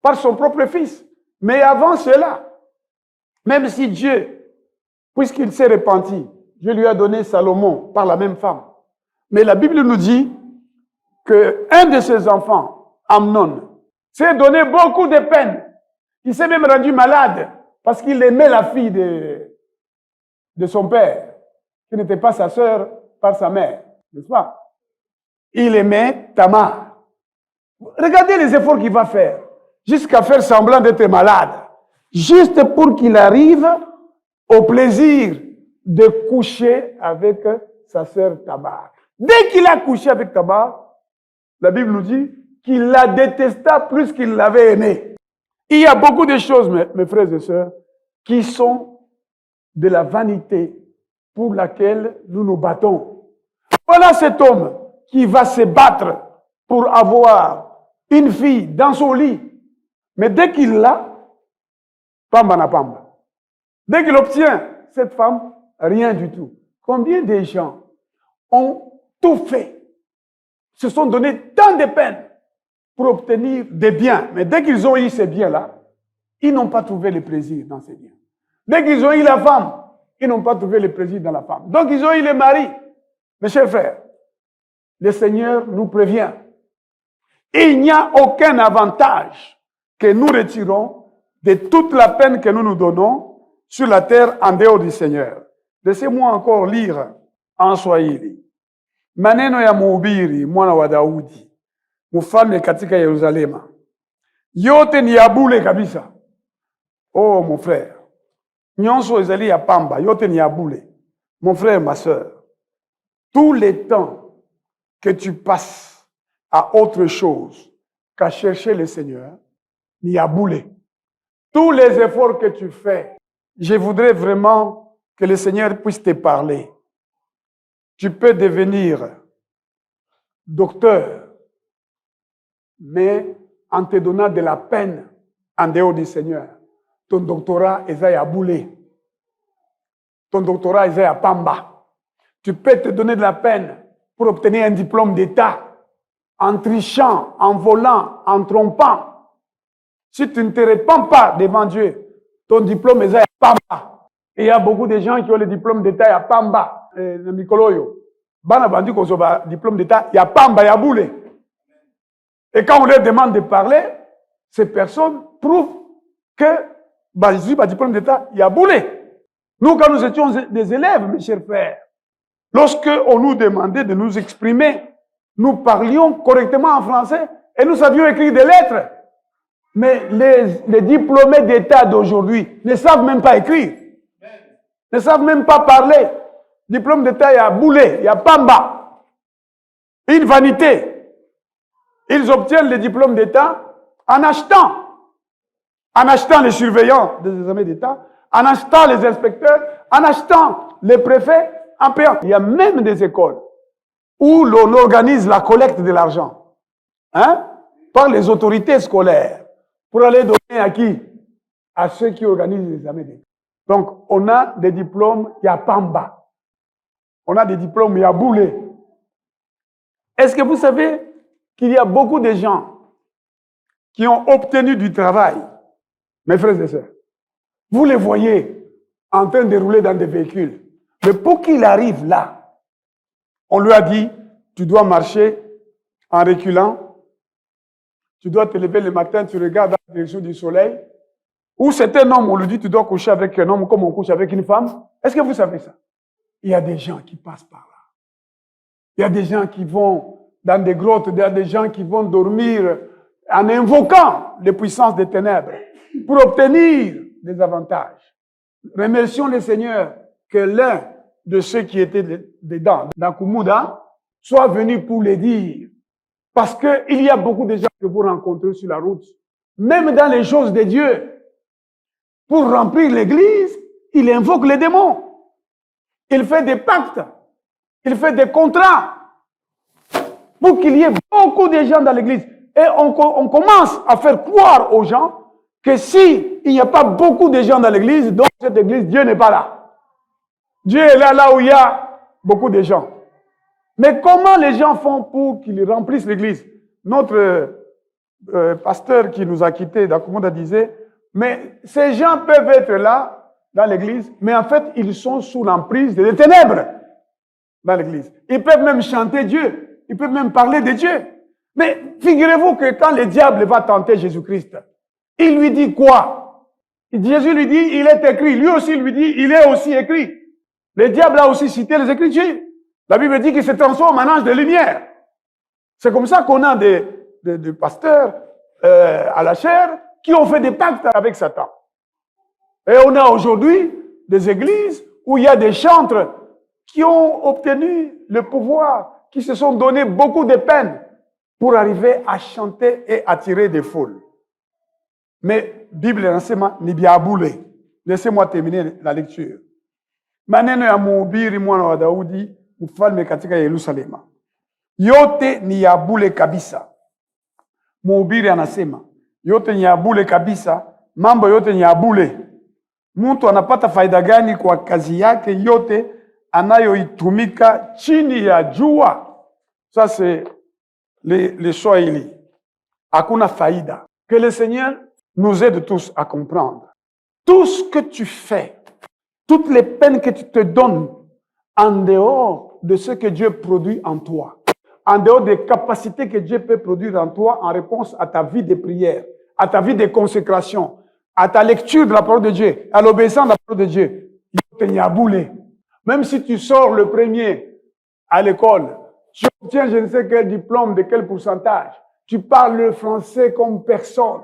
Speaker 1: par son propre fils. Mais avant cela, même si Dieu, puisqu'il s'est repenti, Dieu lui a donné Salomon par la même femme. Mais la Bible nous dit qu'un de ses enfants, Amnon, s'est donné beaucoup de peine. Il s'est même rendu malade parce qu'il aimait la fille de son père, qui n'était pas sa sœur par sa mère, n'est-ce pas? Il aimait Tamar. Regardez les efforts qu'il va faire, jusqu'à faire semblant d'être malade, juste pour qu'il arrive au plaisir de coucher avec sa sœur Tamar. Dès qu'il a couché avec Tamar, la Bible nous dit qu'il la détesta plus qu'il l'avait aimée. Il y a beaucoup de choses, mes frères et sœurs, qui sont de la vanité pour laquelle nous nous battons. Voilà cet homme qui va se battre pour avoir une fille dans son lit. Mais dès qu'il l'a, pamba na pamba. Dès qu'il obtient cette femme, rien du tout. Combien de gens ont tout fait, se sont donné tant de peines pour obtenir des biens. Mais dès qu'ils ont eu ces biens-là, ils n'ont pas trouvé le plaisir dans ces biens. Dès qu'ils ont eu la femme, ils n'ont pas trouvé le plaisir dans la femme. Donc ils ont eu le mari. Mes chers frères, le Seigneur nous prévient. Il n'y a aucun avantage que nous retirons de toute la peine que nous nous donnons sur la terre en dehors du Seigneur. Laissez-moi encore lire en Swahili. Maneno ya mhubiri mwana wa Daudi, mfalme katika Yerusalema. Yote ni ya bure kabisa. Oh mon frère, nyonso ezali ya pamba, yote ni ya bure. Mon frère, ma sœur, tout le temps que tu passes à autre chose qu'à chercher le Seigneur, ni à bouler. Tous les efforts que tu fais, je voudrais vraiment que le Seigneur puisse te parler. Tu peux devenir docteur, mais en te donnant de la peine en dehors du Seigneur. Ton doctorat est à bouler. Ton doctorat est à pamba. Tu peux te donner de la peine pour obtenir un diplôme d'État en trichant, en volant, en trompant. Si tu ne te répands pas devant Dieu, ton diplôme est à pamba. Et il y a beaucoup de gens qui ont le diplôme d'État à pamba. Mikoloyo. Bana bandi ko soba diplôme d'État, il y a pamba, il y a boulé. Et quand on leur demande de parler, ces personnes prouvent que je suis pas diplôme d'État, il y a boulé. Nous, quand nous étions des élèves, mes chers frères, lorsque on nous demandait de nous exprimer, nous parlions correctement en français et nous savions écrire des lettres. Mais les diplômés d'État d'aujourd'hui ne savent même pas écrire, ne savent même pas parler. Diplôme d'État, il y a boulé, il y a pamba. Une vanité. Ils obtiennent les diplômes d'État en achetant. en achetant les surveillants des armées d'État, en achetant les inspecteurs, en achetant les préfets, en payant. Il y a même des écoles où l'on organise la collecte de l'argent, hein, par les autorités scolaires, pour aller donner à qui? À ceux qui organisent les armées d'État. Donc, on a des diplômes, il y a Pamba. On a des diplômes, il y a Boulé. Est-ce que vous savez qu'il y a beaucoup de gens qui ont obtenu du travail, mes frères et sœurs? Vous les voyez en train de rouler dans des véhicules. Mais pour qu'il arrive là, on lui a dit, tu dois marcher en reculant, tu dois te lever le matin, tu regardes dans la direction du soleil. Ou c'est un homme, on lui dit, tu dois coucher avec un homme comme on couche avec une femme. Est-ce que vous savez ça? Il y a des gens qui passent par là. Il y a des gens qui vont dans des grottes, il y a des gens qui vont dormir en invoquant les puissances des ténèbres pour obtenir des avantages. Remercions le Seigneur que l'un de ceux qui étaient dedans, dans Kumuda, soit venu pour les dire. Parce qu'il y a beaucoup de gens que vous rencontrez sur la route, même dans les choses de Dieu. Pour remplir l'église, il invoque les démons. Il fait des pactes. Il fait des contrats. Pour qu'il y ait beaucoup de gens dans l'église. Et on commence à faire croire aux gens que si il n'y a pas beaucoup de gens dans l'église, dans cette église, Dieu n'est pas là. Dieu est là où il y a beaucoup de gens. Mais comment les gens font pour qu'ils remplissent l'église? Notre pasteur qui nous a quittés, Dakumoda, disait, mais ces gens peuvent être là, dans l'église, mais en fait, ils sont sous l'emprise des ténèbres dans l'église. Ils peuvent même chanter Dieu. Ils peuvent même parler de Dieu. Mais figurez-vous que quand le diable va tenter Jésus-Christ, il lui dit quoi? Jésus lui dit, il est écrit. Lui aussi lui dit, il est aussi écrit. Le diable a aussi cité les Écritures. La Bible dit qu'il se transforme en ange de lumière. C'est comme ça qu'on a des pasteurs à la chair qui ont fait des pactes avec Satan. Et on a aujourd'hui des églises où il y a des chantres qui ont obtenu le pouvoir, qui se sont donné beaucoup de peine pour arriver à chanter et attirer des foules. Mais Bible nasema ni biabule. Laissez-moi terminer la lecture. Maneno ya mhubiri mwana wa Daudi, mfalme katika Yerusalema. Yote ni ya bure kabisa. Mhubiri anasema, yote ni ya bure kabisa, mambo yote ni ya bure. Mtu anapata faida gani kwa kazi yake yote anayoitumika chini ya jua? Ça c'est les Swahili. Hakuna faida. Que le Seigneur nous aide tous à comprendre. Tout ce que tu fais, toutes les peines que tu te donnes en dehors de ce que Dieu produit en toi, en dehors des capacités que Dieu peut produire en toi en réponse à ta vie de prière, à ta vie de consécration, à ta lecture de la parole de Dieu, à l'obéissance de la parole de Dieu, il y a boulé. Même si tu sors le premier à l'école, tu obtiens je ne sais quel diplôme, de quel pourcentage, tu parles le français comme personne.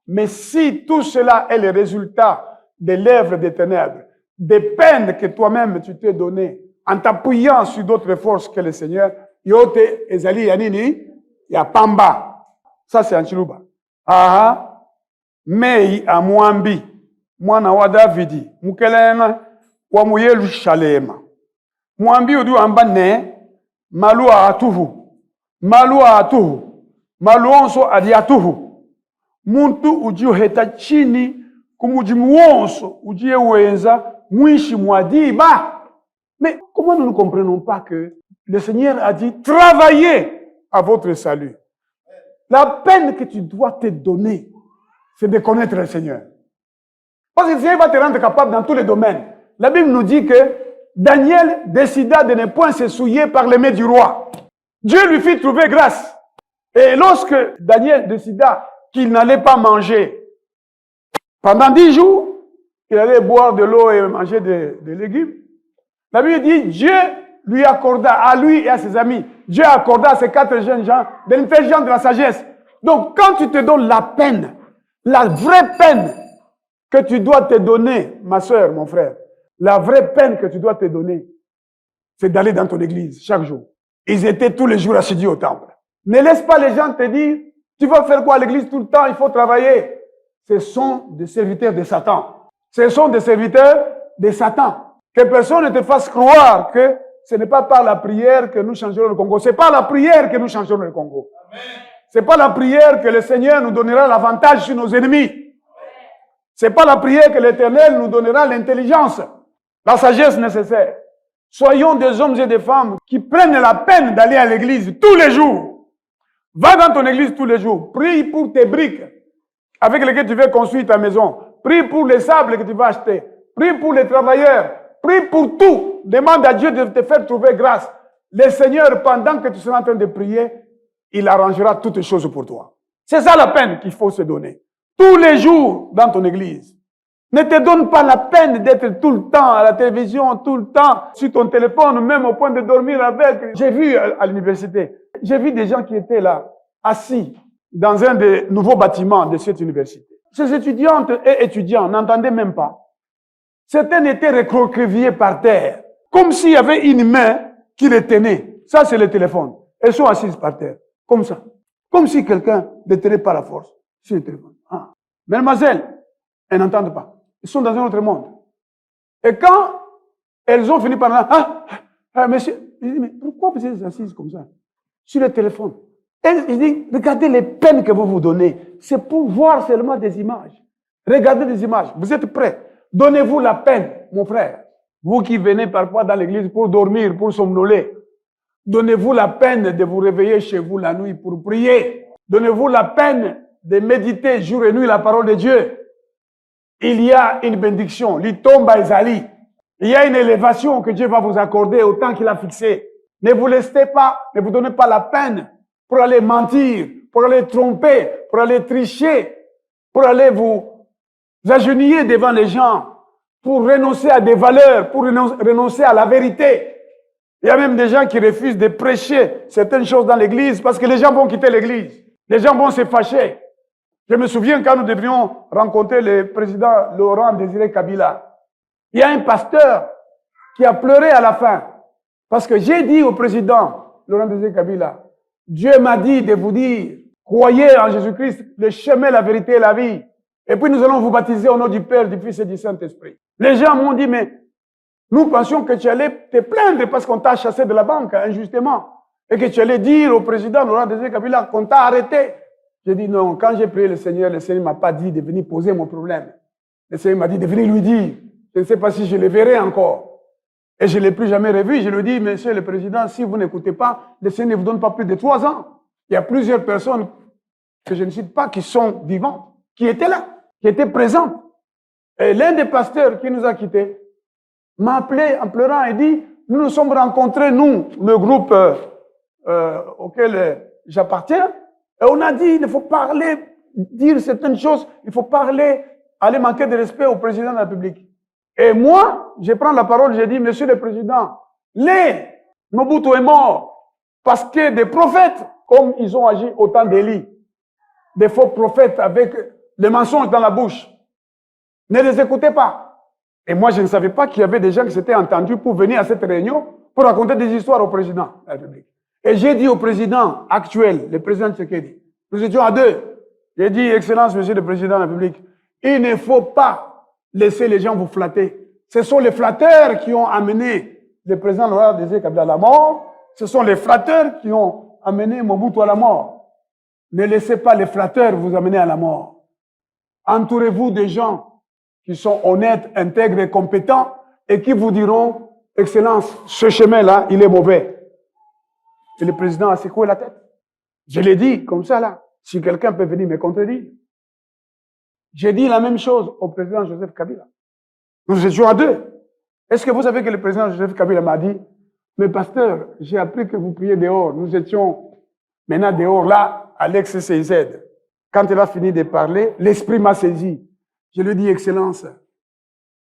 Speaker 1: Mais si tout cela est le résultat des lèvres des ténèbres, des peines que toi-même tu t'es donné, en t'appuyant sur d'autres forces que le Seigneur, yote ezali ya nini? Ya pamba. Ça c'est en Chiluba. Aha. Mei amwambi. Mwana wa Davidi. Mukelema wa muyelu shalema. Mwambi udu amba ne malu atuhu. Malu atuhu. Malu onso adiatuhu. Muntu ujiuheta chini kumujimu wonso ujie wenza mwishi mwadiba. Mais comment nous ne comprenons pas que le Seigneur a dit travaillez à votre salut. La peine que tu dois te donner, c'est de connaître le Seigneur. Parce que le Seigneur va te rendre capable dans tous les domaines. La Bible nous dit que Daniel décida de ne point se souiller par les mains du roi. Dieu lui fit trouver grâce. Et lorsque Daniel décida qu'il n'allait pas manger pendant 10 jours, qu'il allait boire de l'eau et manger des légumes, la Bible dit, Dieu lui accorda, à lui et à ses amis, Dieu accorda à ces 4 jeunes gens de l'intelligence, de la sagesse. Donc, quand tu te donnes la peine, la vraie peine que tu dois te donner, ma soeur, mon frère, la vraie peine que tu dois te donner, c'est d'aller dans ton église chaque jour. Ils étaient tous les jours assidus au temple. Ne laisse pas les gens te dire, tu vas faire quoi à l'église tout le temps, il faut travailler. ce sont des serviteurs de Satan. Ce sont des serviteurs de Satan. Que personne ne te fasse croire que ce n'est pas par la prière que nous changerons le Congo. Ce n'est pas la prière que nous changerons le Congo. Ce n'est pas la prière que le Seigneur nous donnera l'avantage sur nos ennemis. Ce n'est pas la prière que l'Éternel nous donnera l'intelligence, la sagesse nécessaire. Soyons des hommes et des femmes qui prennent la peine d'aller à l'église tous les jours. Va dans ton église tous les jours. Prie pour tes briques avec lesquelles tu veux construire ta maison. Prie pour les sables que tu vas acheter. Prie pour les travailleurs. Prie pour tout. Demande à Dieu de te faire trouver grâce. Le Seigneur, pendant que tu seras en train de prier, il arrangera toutes choses pour toi. C'est ça la peine qu'il faut se donner. Tous les jours dans ton église. Ne te donne pas la peine d'être tout le temps à la télévision, tout le temps sur ton téléphone, même au point de dormir avec. J'ai vu à l'université, j'ai vu des gens qui étaient là, assis dans un des nouveaux bâtiments de cette université. Ces étudiantes et étudiants n'entendaient même pas. Certains étaient recroquevillés par terre, comme s'il y avait une main qui les tenait. Ça, c'est le téléphone. Elles sont assises par terre, comme ça. Comme si quelqu'un les tenait par la force sur le téléphone. Ah. Mademoiselle, elles n'entendent pas. Ils sont dans un autre monde. Et quand elles ont fini par dire, monsieur, il dit, mais pourquoi vous êtes assises comme ça sur le téléphone? Et il dit, regardez les peines que vous vous donnez. C'est pour voir seulement des images. Regardez des images. Vous êtes prêts? Donnez-vous la peine, mon frère. Vous qui venez parfois dans l'église pour dormir, pour somnoler. Donnez-vous la peine de vous réveiller chez vous la nuit pour prier. Donnez-vous la peine de méditer jour et nuit la parole de Dieu. Il y a une bénédiction, l'Itomba Ezali. Il y a une élévation que Dieu va vous accorder au temps qu'il a fixé. Ne vous laissez pas, ne vous donnez pas la peine pour aller mentir, pour aller tromper, pour aller tricher, pour aller vous agenouiller devant les gens, pour renoncer à des valeurs, pour renoncer à la vérité. Il y a même des gens qui refusent de prêcher certaines choses dans l'église parce que les gens vont quitter l'église. Les gens vont se fâcher. Je me souviens quand nous devrions rencontrer le président Laurent Désiré Kabila. Il y a un pasteur qui a pleuré à la fin. Parce que j'ai dit au président Laurent Désiré Kabila, Dieu m'a dit de vous dire, croyez en Jésus-Christ, le chemin, la vérité et la vie. Et puis nous allons vous baptiser au nom du Père, du Fils et du Saint-Esprit. Les gens m'ont dit, mais nous pensions que tu allais te plaindre parce qu'on t'a chassé de la banque injustement. Et que tu allais dire au président Laurent Désiré Kabila qu'on t'a arrêté. J'ai dit non, quand j'ai prié le Seigneur ne m'a pas dit de venir poser mon problème. Le Seigneur m'a dit de venir lui dire. Je ne sais pas si je le verrai encore. Et je ne l'ai plus jamais revu. Je lui ai dit, monsieur le président, si vous n'écoutez pas, le Seigneur ne vous donne pas plus de 3 ans. Il y a plusieurs personnes que je ne cite pas qui sont vivantes, qui étaient là, qui étaient présentes. Et l'un des pasteurs qui nous a quittés m'a appelé en pleurant et dit, nous nous sommes rencontrés, nous, le groupe auquel j'appartiens, et on a dit, il faut parler, dire certaines choses, il faut parler, aller manquer de respect au président de la République. Et moi, je prends la parole, j'ai dit, monsieur le président, Mobutu est mort parce que des prophètes, comme ils ont agi au temps d'Élie, des faux prophètes avec les mensonges dans la bouche, ne les écoutez pas. Et moi, je ne savais pas qu'il y avait des gens qui s'étaient entendus pour venir à cette réunion pour raconter des histoires au président de la République. Et j'ai dit au président actuel, le président Tshisekedi, nous étions à 2. J'ai dit, Excellence, monsieur le président de la République, il ne faut pas laisser les gens vous flatter. Ce sont les flatteurs qui ont amené le président Laurent Désiré Kabila à la mort. Ce sont les flatteurs qui ont amené Mobutu à la mort. Ne laissez pas les flatteurs vous amener à la mort. Entourez-vous des gens qui sont honnêtes, intègres et compétents et qui vous diront, Excellence, ce chemin-là, il est mauvais. Et le président a secoué la tête. Je l'ai dit comme ça là. Si quelqu'un peut venir me contredire. J'ai dit la même chose au président Joseph Kabila. Nous étions à 2. Est-ce que vous savez que le président Joseph Kabila m'a dit, mais pasteur, j'ai appris que vous priez dehors. Nous étions maintenant dehors là, à l'ex-CIZ. Quand il a fini de parler, l'esprit m'a saisi. Je lui ai dit, Excellence.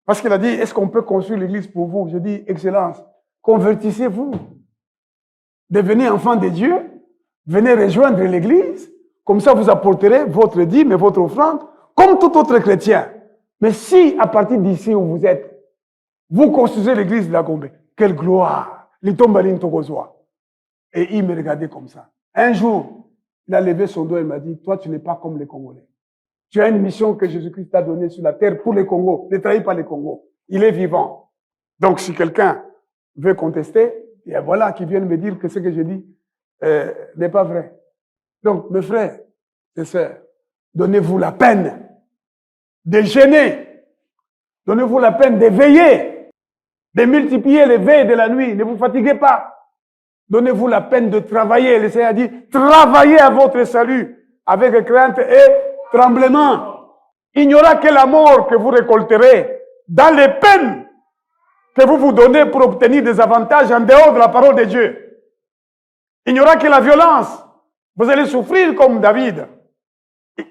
Speaker 1: Parce qu'il a dit, est-ce qu'on peut construire l'église pour vous? J'ai dit, Excellence, convertissez-vous. Devenez enfant de Dieu. Venez rejoindre l'église. Comme ça, vous apporterez votre dîme et votre offrande, comme tout autre chrétien. Mais si, à partir d'ici où vous êtes, vous construisez l'église de la Gombe, quelle gloire! Litombalin Togozoa. Et il me regardait comme ça. Un jour, il a levé son doigt et m'a dit, toi, tu n'es pas comme les Congolais. Tu as une mission que Jésus-Christ t'a donnée sur la terre pour les Congos. Ne trahis pas les Congos. Il est vivant. Donc, si quelqu'un veut contester, et voilà qui viennent me dire que ce que je dis n'est pas vrai. Donc, mes frères et sœurs, donnez-vous la peine de jeûner. Donnez-vous la peine de veiller, de multiplier les veilles de la nuit. Ne vous fatiguez pas. Donnez-vous la peine de travailler. Le Seigneur dit, travaillez à votre salut avec crainte et tremblement. Il n'y aura que la mort que vous récolterez dans les peines que vous vous donnez pour obtenir des avantages en dehors de la parole de Dieu. Il n'y aura que la violence. Vous allez souffrir comme David,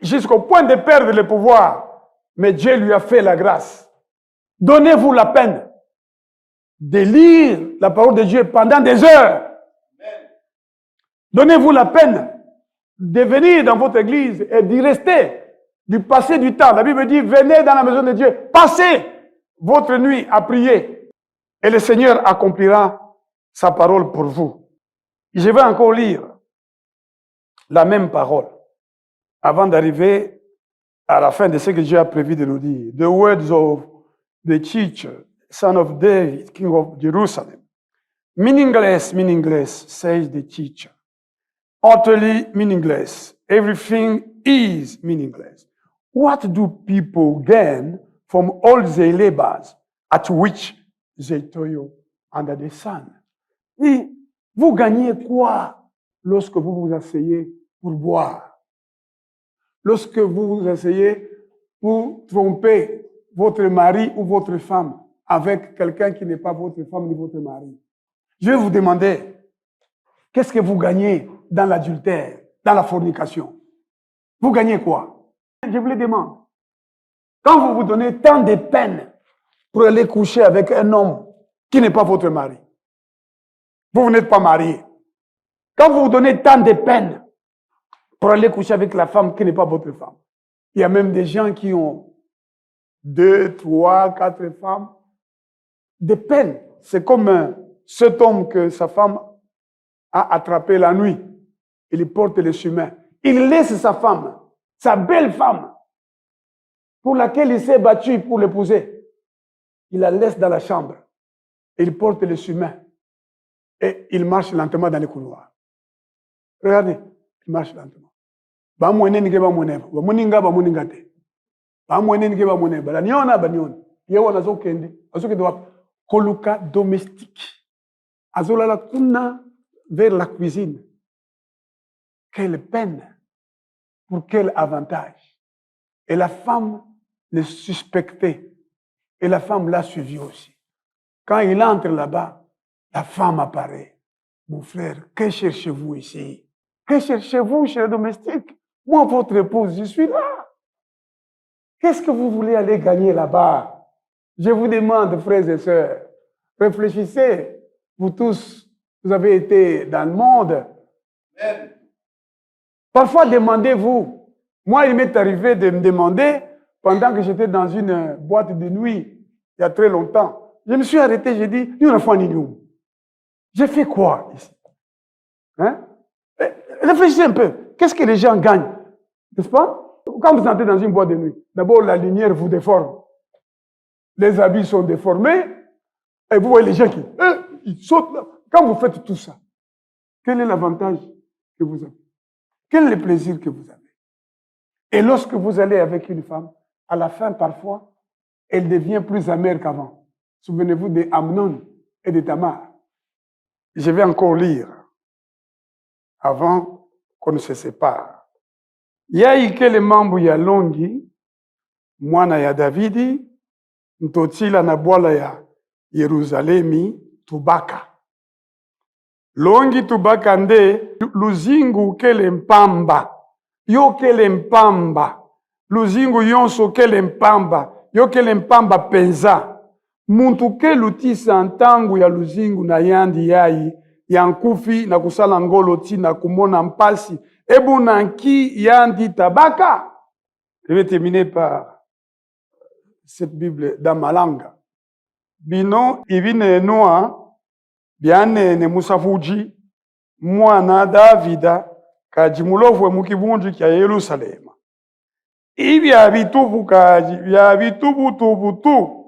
Speaker 1: jusqu'au point de perdre le pouvoir. Mais Dieu lui a fait la grâce. Donnez-vous la peine de lire la parole de Dieu pendant des heures. Donnez-vous la peine de venir dans votre église et d'y rester, d'y passer du temps. La Bible dit, venez dans la maison de Dieu, passez votre nuit à prier. Et le Seigneur accomplira sa parole pour vous. Je vais encore lire la même parole avant d'arriver à la fin de ce que Dieu a prévu de nous dire. The words of the teacher, son of David, king of Jerusalem. Meaningless, meaningless, says the teacher. Utterly meaningless. Everything is meaningless. What do people gain from all their labors at which they toil under the sun? Et vous gagnez quoi lorsque vous vous asseyez pour boire? Lorsque vous vous asseyez pour tromper votre mari ou votre femme avec quelqu'un qui n'est pas votre femme ni votre mari. Je vais vous demander, qu'est-ce que vous gagnez dans l'adultère, dans la fornication? Vous gagnez quoi? Je vous le demande. Quand vous vous donnez tant de peine pour aller coucher avec un homme qui n'est pas votre mari, vous n'êtes pas marié. Quand vous vous donnez tant de peine pour aller coucher avec la femme qui n'est pas votre femme, il y a même des gens qui ont 2, 3, 4 femmes. Des peines. C'est comme cet homme que sa femme a attrapé la nuit. Il porte les chemins. Il laisse sa femme, sa belle femme, pour laquelle il s'est battu pour l'épouser. Il la laisse dans la chambre. Il porte les chemins. Et il marche lentement dans les couloirs. Regardez, il marche lentement. Koluka domestique. Azolala kuna vers la cuisine. Quelle peine. Pour quel avantage. Et la femme le suspectait. Et la femme l'a suivi aussi. Quand il entre là-bas, la femme apparaît. Mon frère, que cherchez-vous ici? Que cherchez-vous chez le domestique? Moi, votre épouse, je suis là. Qu'est-ce que vous voulez aller gagner là-bas? Je vous demande, frères et sœurs, réfléchissez. Vous tous, vous avez été dans le monde. Parfois, demandez-vous. Moi, il m'est arrivé de me demander, pendant que j'étais dans une boîte de nuit, il y a très longtemps, je me suis arrêté, j'ai dit, nous, on j'ai fait quoi ici? Hein? Réfléchissez un peu. Qu'est-ce que les gens gagnent? N'est-ce pas? Quand vous entrez dans une boîte de nuit, d'abord, la lumière vous déforme. Les habits sont déformés. Et vous voyez les gens qui ils sautent là. Quand vous faites tout ça, quel est l'avantage que vous avez? Quel est le plaisir que vous avez? Et lorsque vous allez avec une femme, à la fin, parfois, elle devient plus amère qu'avant. Souvenez-vous de Amnon et de Tamar. Je vais encore lire avant qu'on ne se sépare. Yaikele mambo ya longi, mwana ya Davidi, ntotila na bwala ya Yerusalemi, tubaka. Longi tubaka nde, luzingu kele mpamba, yo kele mpamba, luzingu yonso kele mpamba, yo kele mpamba penza. Muntu ke lutisa ntangu ya luzingu na yandi yai, ya nkufi na kusala ngolo tina kumona mpasi, ebu nanki yandi tabaka. Je vais terminer par cette Bible d'Amalanga. Bino ibine noa, biane ne musafuji, mwana Davida, kajimulovwe mukibunji kya Yerusalema. ibya bitubukaji bya bitubutubutu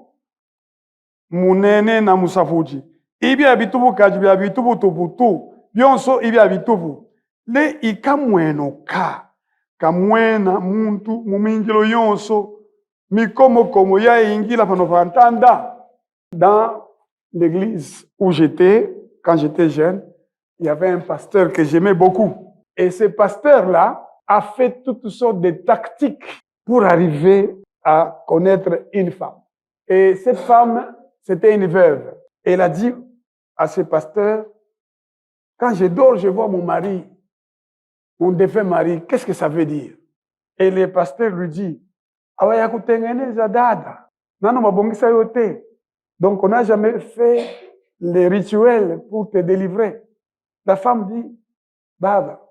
Speaker 1: munene na musafuji ibya bitubukaji bya bitubutubutu byonso ibya bitubu le ikamwenoka kamwena muntu mumingilo yonso mikomokomo ya ingila pano pantanda. Dans l'église où j'étais, quand j'étais jeune, il y avait un pasteur que j'aimais beaucoup. Et ce pasteur-là a fait toutes sortes de tactiques pour arriver à connaître une femme. Et cette femme, c'était une veuve. Et elle a dit à ce pasteur, quand je dors, je vois mon mari, mon défunt mari, qu'est-ce que ça veut dire? Et le pasteur lui dit, donc on n'a jamais fait les rituels pour te délivrer. La femme dit, Baba,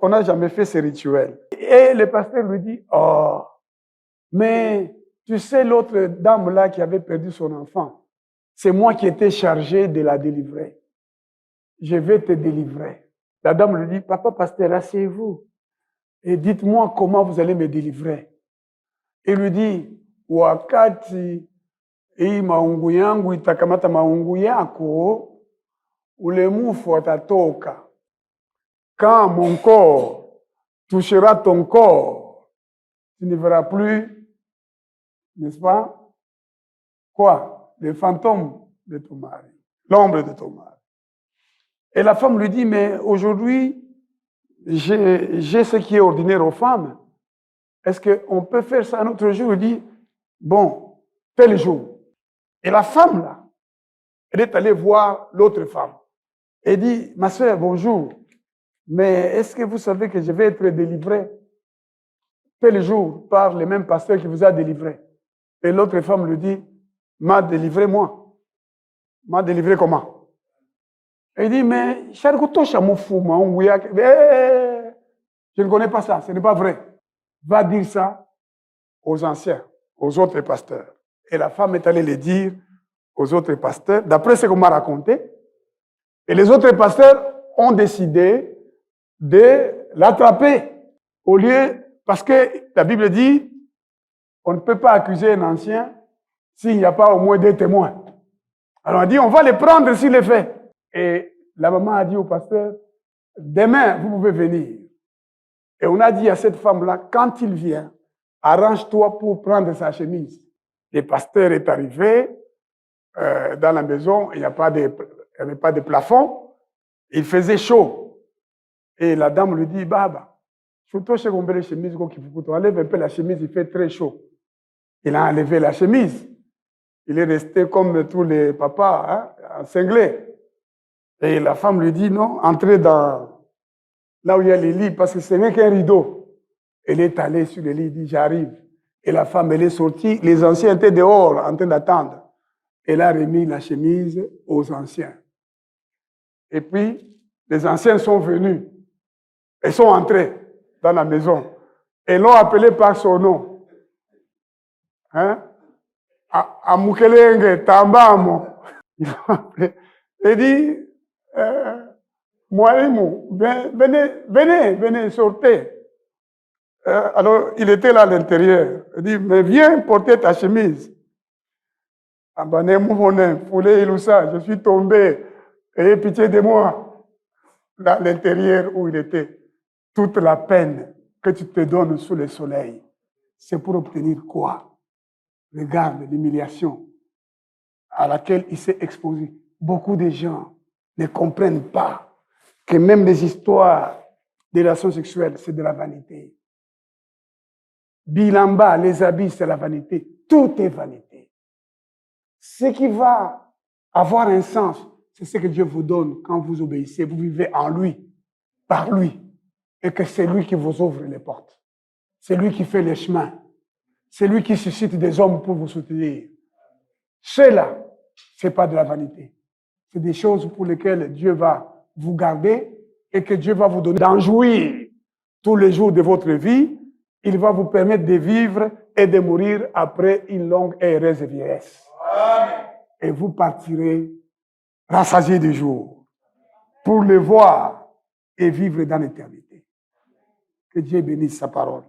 Speaker 1: on n'a jamais fait ces rituels. Et le pasteur lui dit, oh, mais tu sais l'autre dame là qui avait perdu son enfant, c'est moi qui étais chargé de la délivrer. Je vais te délivrer. La dame lui dit, papa pasteur, asseyez-vous et dites-moi comment vous allez me délivrer. Il lui dit, wakati hii maungu yangu itakamata maungu yako, ule mufu atatoka. Quand mon corps touchera ton corps, tu ne verras plus, n'est-ce pas? Quoi? Le fantôme de ton mari, l'ombre de ton mari. Et la femme lui dit, mais aujourd'hui, j'ai ce qui est ordinaire aux femmes. Est-ce qu'on peut faire ça un autre jour? Il dit, bon, tel jour. Et la femme, là, elle est allée voir l'autre femme. Elle dit, ma soeur, bonjour, mais est-ce que vous savez que je vais être délivré tel jour par le même pasteur qui vous a délivré? Et l'autre femme lui dit, m'a délivré moi. M'a délivré comment? Elle dit, mais je ne connais pas ça, ce n'est pas vrai. Va dire ça aux anciens, aux autres pasteurs. Et la femme est allée le dire aux autres pasteurs, d'après ce qu'on m'a raconté. Et les autres pasteurs ont décidé de l'attraper. Au lieu, parce que la Bible dit, on ne peut pas accuser un ancien s'il n'y a pas au moins deux témoins. Alors on dit, on va les prendre s'il les fait. Et la maman a dit au pasteur, demain, vous pouvez venir. Et on a dit à cette femme-là, quand il vient, arrange-toi pour prendre sa chemise. Le pasteur est arrivé dans la maison, il n'y avait pas de plafond, il faisait chaud. Et la dame lui dit, Baba, enlève un peu la chemise, il fait très chaud. Il a enlevé la chemise. Il est resté comme tous les papas, hein, en cinglé. Et la femme lui dit, non, entrez dans là où il y a les lits, parce que ce n'est qu'un rideau. Elle est allée sur le lit, elle dit, j'arrive. Et la femme, elle est sortie. Les anciens étaient dehors, en train d'attendre. Elle a remis la chemise aux anciens. Et puis, les anciens sont venus. Ils sont entrés dans la maison. Et l'ont appelé par son nom. Hein? Amukelenge, Tambamo. Ils l'ont appelé. Il dit, Moalimou, venez, sortez. Alors, il était là à l'intérieur. Il dit, mais viens porter ta chemise. Je suis tombé. Ayez pitié de moi. Là, à l'intérieur où il était. Toute la peine que tu te donnes sous le soleil, c'est pour obtenir quoi? Regarde l'humiliation à laquelle il s'est exposé. Beaucoup de gens ne comprennent pas que même les histoires des relations sexuelles, c'est de la vanité. Bilamba, les habits, c'est la vanité. Tout est vanité. Ce qui va avoir un sens, c'est ce que Dieu vous donne quand vous obéissez. Vous vivez en lui, par lui. Et que c'est lui qui vous ouvre les portes. C'est lui qui fait les chemins. C'est lui qui suscite des hommes pour vous soutenir. Cela, ce n'est pas de la vanité. C'est des choses pour lesquelles Dieu va vous garder et que Dieu va vous donner d'en jouir tous les jours de votre vie. Il va vous permettre de vivre et de mourir après une longue et heureuse vieillesse. Amen. Et vous partirez rassasiés du jour pour le voir et vivre dans l'éternité. Que Dieu bénisse sa parole.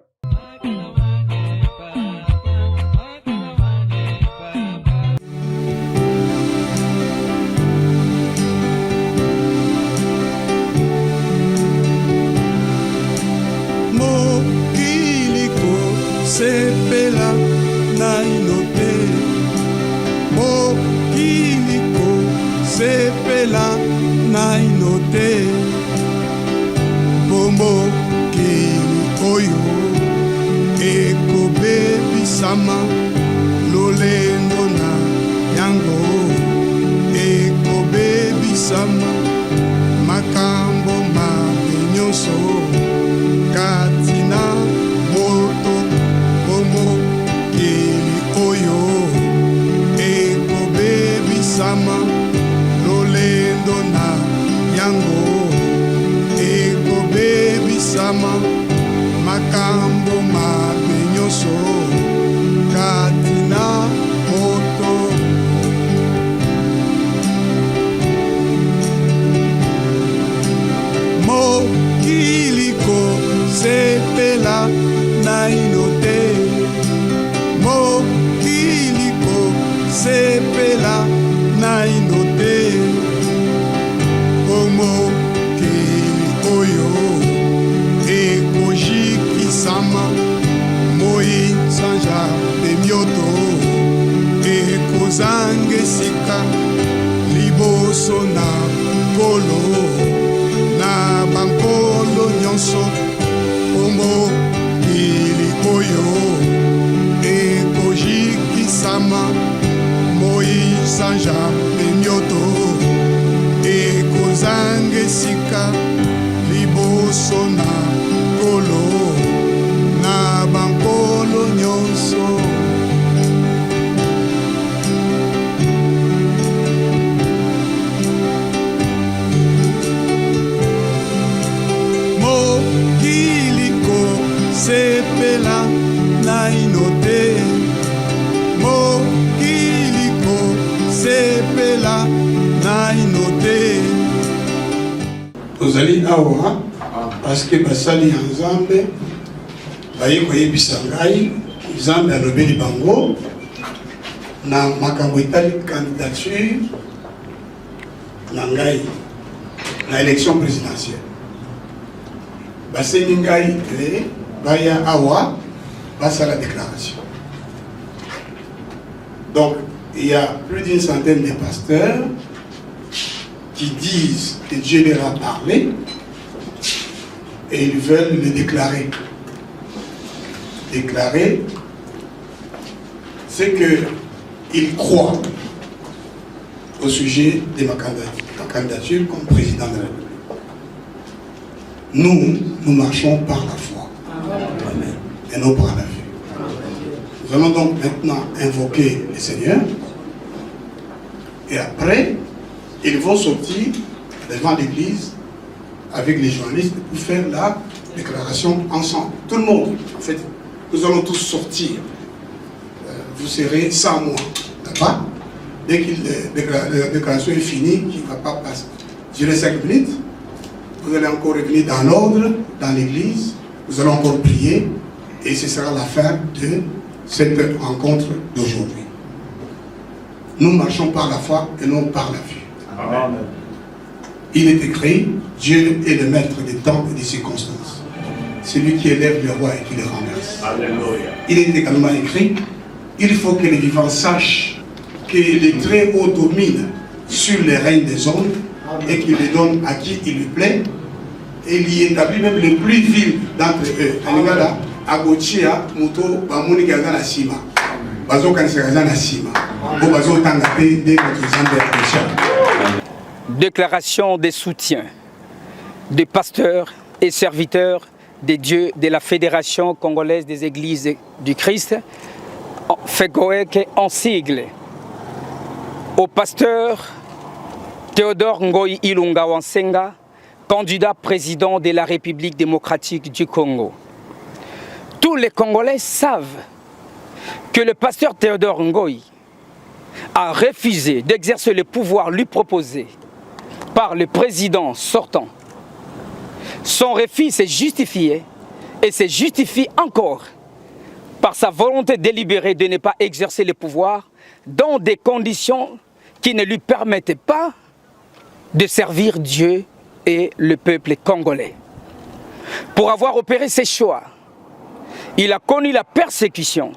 Speaker 2: Sepela na inote mokiliko sepela na inote bomokili oyo ekobebisama lolendo na yango ekobebisama makambo mabe nyonso kati na moto mokili oyo ekobebisama lolendo na yango ekobebisama makambo mabe nyonso kati na moto mokili kosepela na inote mokiliko sepela na inote omokili oyo ekojikisama moi sanja emioto ekozanga esika liboso na nkolo na bankolo nyonso omokili oyo ekojikisama moi sanja emioto ekozanga esika liboso na nkolo na bankolo nyonso mokiliko sepela na inote mokiliko sepela na inote tozali awa paske basali ya nzambe baye koyebisa ngai nzambe alobeli bango na makambo etali candidature na ngai na élection présidentielle basengi ngai te baya awa basala déclaration. Donc il y a plus d'une centaine de pasteurs qui disent que Dieu leur a parlé et ils veulent le déclarer. Déclarer, c'est qu'ils croient au sujet de ma candidature comme président de la République. Nous marchons par la foi. Amen. Et non par la vue. Nous allons donc maintenant invoquer le Seigneur et après, ils vont sortir devant l'église avec les journalistes pour faire la déclaration ensemble. Tout le monde, en fait, nous allons tous sortir. Vous serez sans moi. D'accord? Dès que la déclaration est finie, qui ne va pas passer, durer 5 minutes, vous allez encore revenir dans l'ordre, dans l'église, vous allez encore prier, et ce sera la fin de cette rencontre d'aujourd'hui. Nous marchons par la foi et non par la vue. Amen. Il est écrit, Dieu est le maître des temps et des circonstances. C'est lui qui élève le roi et qui le renverse. Alléluia. Il est également écrit, il faut que les vivants sachent que les très hauts dominent sur les règnes des hommes et qu'il les donne à qui il lui plaît. Et il y établit même les plus vils d'entre eux. Alingala, Agochia, Muto, Bamoni Gazana Sima. Bazo Kansegazana Sima. Bazo Tangate, de notre Zambé.
Speaker 3: Déclaration des soutiens des pasteurs et serviteurs des dieux de la Fédération congolaise des églises du Christ, FECOEC en sigle, au pasteur Théodore Ngoï Ilunga Wansenga, candidat président de la République démocratique du Congo. Tous les Congolais savent que le pasteur Théodore Ngoï a refusé d'exercer le pouvoir lui proposé par le président sortant. Son refus s'est justifié et se justifie encore par sa volonté délibérée de ne pas exercer le pouvoir dans des conditions qui ne lui permettaient pas de servir Dieu et le peuple congolais. Pour avoir opéré ses choix, il a connu la persécution,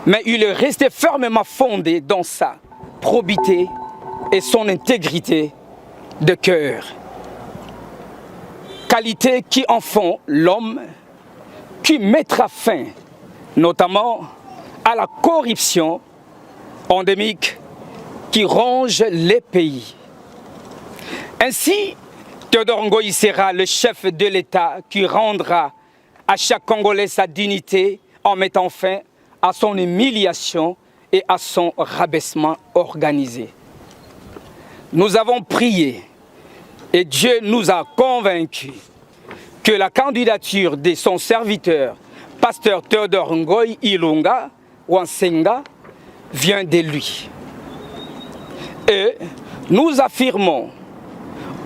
Speaker 3: mais il est resté fermement fondé dans sa probité et son intégrité de cœur. Qualités qui en font l'homme qui mettra fin notamment à la corruption endémique qui ronge les pays. Ainsi, Théodore Ngoï sera le chef de l'État qui rendra à chaque Congolais sa dignité en mettant fin à son humiliation et à son rabaissement organisé. Nous avons prié et Dieu nous a convaincus que la candidature de son serviteur, pasteur Théodore Ngoï Ilunga Wansenga, vient de lui. Et nous affirmons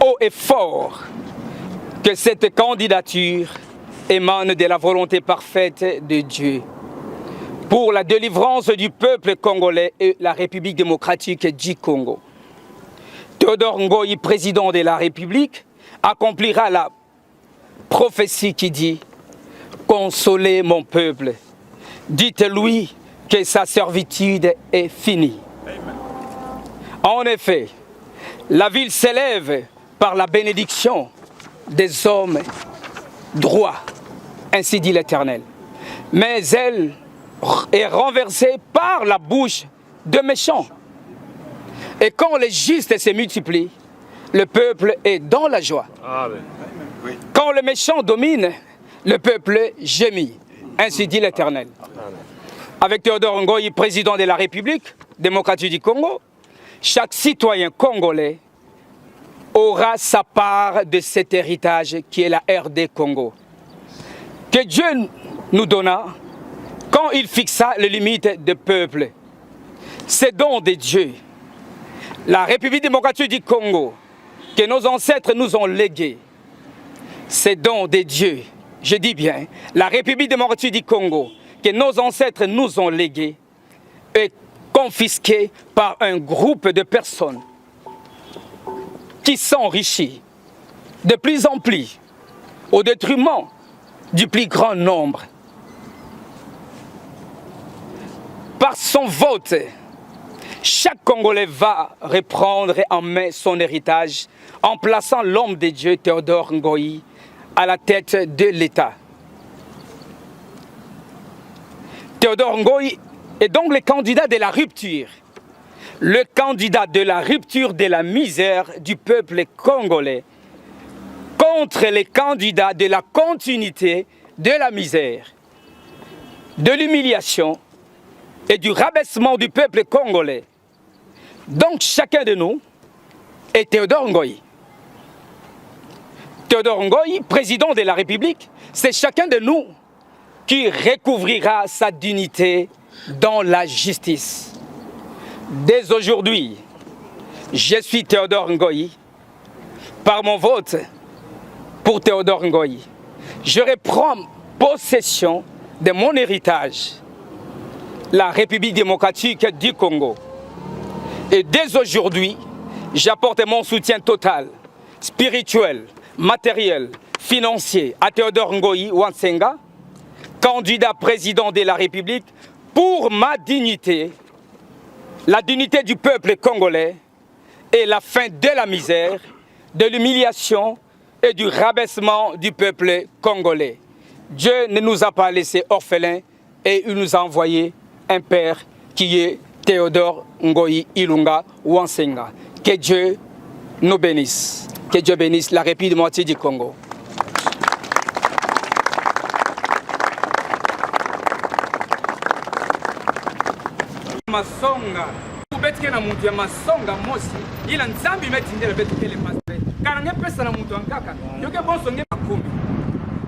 Speaker 3: haut et fort que cette candidature émane de la volonté parfaite de Dieu pour la délivrance du peuple congolais et la République démocratique du Congo. Théodore Ngoï, président de la République, accomplira la prophétie qui dit « Consolez mon peuple, dites-lui que sa servitude est finie. » En effet, la ville s'élève par la bénédiction des hommes droits, ainsi dit l'Éternel. Mais elle est renversée par la bouche de méchants. Et quand les justes se multiplient, le peuple est dans la joie. Amen. Quand le méchant domine, le peuple gémit, ainsi dit l'Éternel. Avec Théodore Ngoï, président de la République démocratique du Congo, chaque citoyen congolais aura sa part de cet héritage qui est la RD Congo, que Dieu nous donna quand il fixa les limites des peuples. C'est don de Dieu. La République démocratique du Congo, que nos ancêtres nous ont légué, c'est don de Dieu. Je dis bien, la République démocratique du Congo, que nos ancêtres nous ont légué, est confisquée par un groupe de personnes qui s'enrichit de plus en plus au détriment du plus grand nombre. Par son vote, chaque Congolais va reprendre en main son héritage en plaçant l'homme de Dieu Théodore Ngoï à la tête de l'État. Théodore Ngoï est donc le candidat de la rupture, le candidat de la rupture de la misère du peuple congolais contre les candidats de la continuité de la misère, de l'humiliation et du rabaissement du peuple congolais. Donc chacun de nous est Théodore Ngoï. Théodore Ngoï, président de la République, c'est chacun de nous qui recouvrira sa dignité dans la justice. Dès aujourd'hui, je suis Théodore Ngoï. Par mon vote pour Théodore Ngoï, je reprends possession de mon héritage, la République démocratique du Congo. Et dès aujourd'hui, j'apporte mon soutien total, spirituel, matériel, financier à Théodore Ngoï Wansenga, candidat président de la République, pour ma dignité, la dignité du peuple congolais et la fin de la misère, de l'humiliation et du rabaissement du peuple congolais. Dieu ne nous a pas laissés orphelins et il nous a envoyé un père qui est Théodore Ngoï Ilunga Wansenga. Que Dieu nous bénisse. Que Dieu bénisse la République démocratique du Congo. Masonga ubetike na muntu ya masonga mosi ila nzambi metindele betukele pastor kanange pesa na muntu angaka yoke bonso nge makumi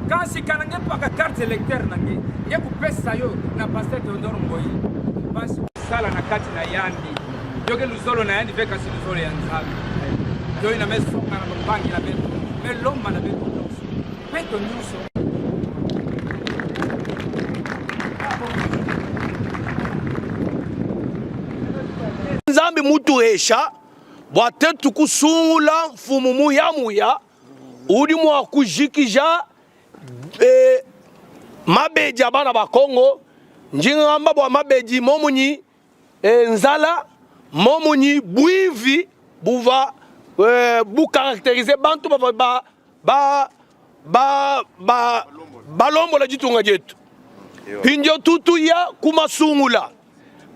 Speaker 3: kasi kanange paka carte électeur nange nge kupesa yo na pasteur Théodore Ngoï basi sala na kati na yandi yoke luzolo na yandi veka si luzolo ya nzambi yo ina mesonga na mbangi la beto meloma na beto peto nyuso
Speaker 4: mutu esha bwate tukusungula mfumu muya udi mwa kujikija mabeji abana ba Kongo njingamba bwa mabeji momunyi nzala momunyi buivi buva bu caractériser bantu balombo la jitunga jetu pinjo tutu ya kumasungula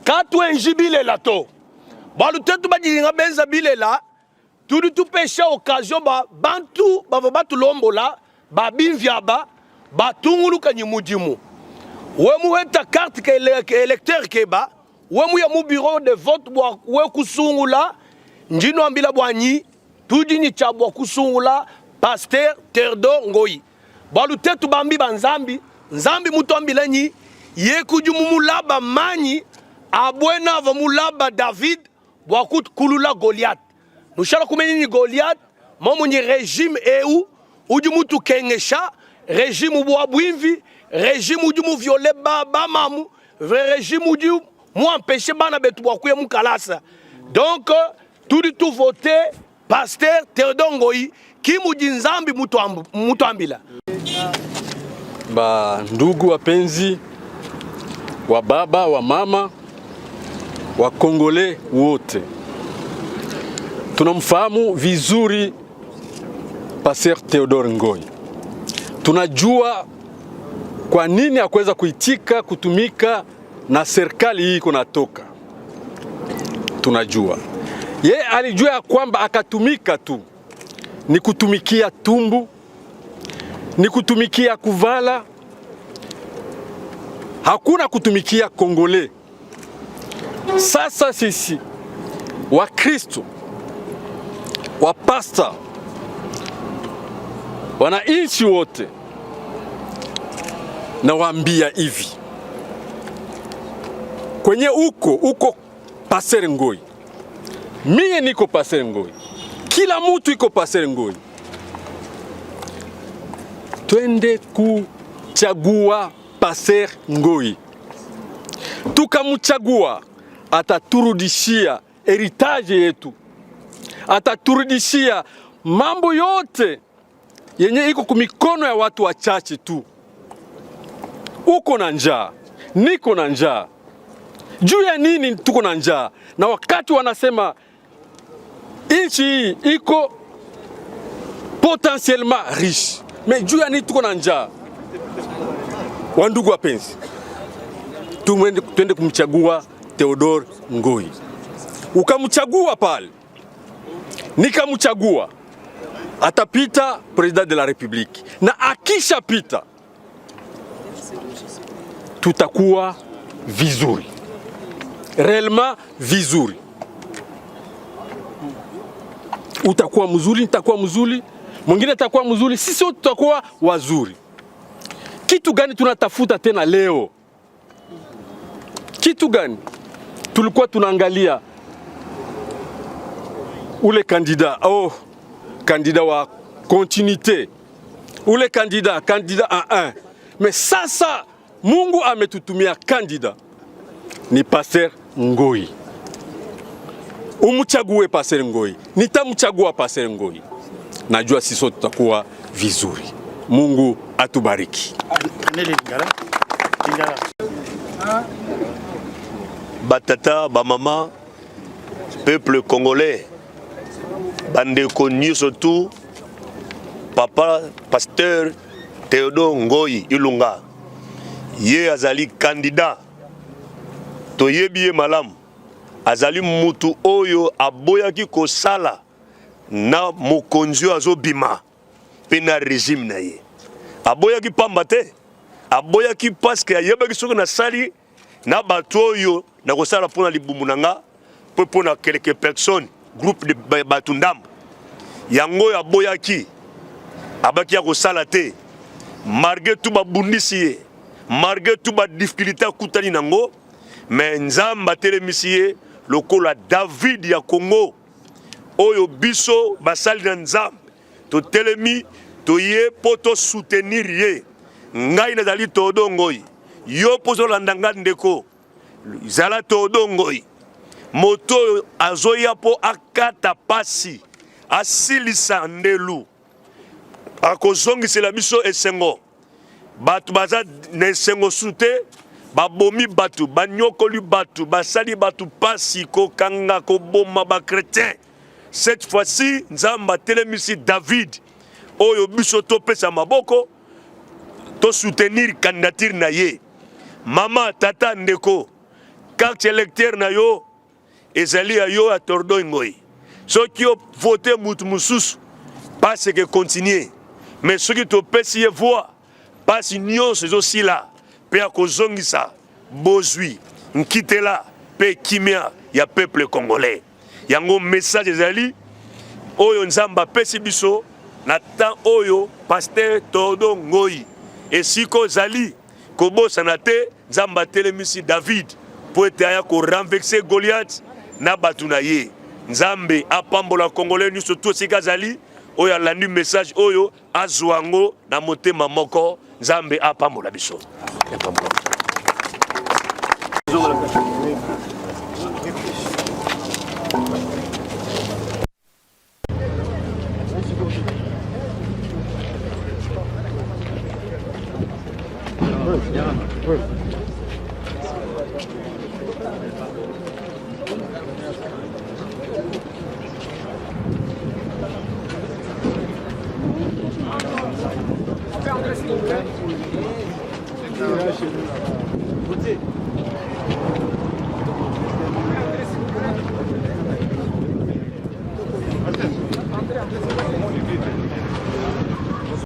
Speaker 4: katu enjibile la to balu tetu bajilinga benza bilela tudu tupesha occasion bantu batu lombola bimvyaba batungulu kanyimudimu wemu weta carte ke électeur keba wemu ya mu bureau de vote bwa we kusungula njino ambila bwanyi tudi ni chabwa kusungula Pasteur Théodore Ngoyi balu tetu bambi banzambi nzambi mutu ambila nyi yekuju mumulaba manyi abwena va mulaba David bwa kulula Goliath nushala kumeni ni Goliath momo ni régime eu uju mutu kengesha régime bwa bwimvi régime uju mu violer ba mamu régime uju mu empêcher bana betu bwa kuye mukalasa donc tout voté Pasteur Théodore Ngoyi kimuji nzambi mutu ambila.
Speaker 5: Ba ndugu wapenzi wa baba wa mama wa Kongole wote, tunamfahamu vizuri Pasteur Théodore Ngoyi. Tunajua kwa nini hakuweza kuitika kutumika na serikali hii kunatoka. Tunajua yeye alijua ya kwamba akatumika tu ni kutumikia tumbu, ni kutumikia kuvala, hakuna kutumikia Kongole. Sasa sisi wa Kristo, wa pastor, wananchi wote, na waambia hivi, kwenye uko Pasteur Ngoyi, mie niko Pasteur Ngoyi, kila mtu iko Pasteur Ngoyi. Twende kuchagua Pasteur Ngoyi. Tukamchagua, ataturudishia heritage yetu, ataturudishia mambo yote yenye iko kumikono ya watu wachache tu. Uko na njaa, niko na njaa. Juu ya nini tuko na njaa? Na wakati wanasema nchi hii iko potentiellement riche, mais juu ya nini tuko na njaa? Wandugu wapenzi, tuende kumchagua Théodore Ngoyi. Ukamchagua pale, nikamchagua, atapita président de la République, na akisha pita tutakuwa vizuri, réellement vizuri. Utakuwa mzuri, nitakuwa mzuri, mwingine atakuwa mzuri, sisi wote tutakuwa wazuri. Kitu gani tunatafuta tena leo? Kitu gani? Tulikuwa tunaangalia ule candidat, candidat wa continuité, ule candidat en un. Mais sasa Mungu ametutumia candidat ni Pasteur Ngoyi. Umchague Pasteur Ngoyi, nitamchagua Pasteur Ngoyi. Najua sisi sote tutakuwa vizuri. Mungu atubariki.
Speaker 6: Batata, bamama, peuple congolais, bandeko surtout, papa Pasteur Théodore Ngoyi Ilunga, ye azali candidat, toyebi malamu, azali mutu oyo aboyaki kosala na mokonzi azobima pe na régime na ye. Aboyaki pamba te, aboyaki parce que ayebaki soki na sali na bato oyo na kosala pona libumu nanga pe pona quelques personnes, groupe de bato ndambo. Yango aboyaki abaki ya kosala te, malgré tout ba bundisi ye, malgré tout ba difficulté kutani nango, mais nzamba telemisi ye lokola David ya Congo oyo biso basali na nzambe to telemi to ye poto soutenir ye. Ngai nazali Théodore Ngoyi, yo pozo landanga ndeko zala Théodore Ngoyi, moto azoya po akata pasi asilisa ndelu akozongisela biso esengo batu baza na esengo sute babomi batu banyokoli batu basali batu pasi kokanga koboma ba chrétien. Cette fois-ci nzamba telemisi David oyo biso topesa maboko to soutenir candidature na ye. Mama tata ndeko carte électeur na yo ezali ya yo a tordo ngoi. Soki yo voter mutu mususu parce que continuer. Mais soki to pesi ye voix parce nyonso aussi là pe akozongisa bozwi nkitela pe kimia ya peuple congolais. Yango message ezali oyo nzamba pesi biso na temps oyo pasteur Tordo Ngoi esiko zali kobosana te nzamba telemisi David po ete aya ko renverser Goliath na batu na ye. Nzambe apambola congolais nyonso to sika zali oyo alandi message oyo azwango na motema moko. Nzambe apambola biso.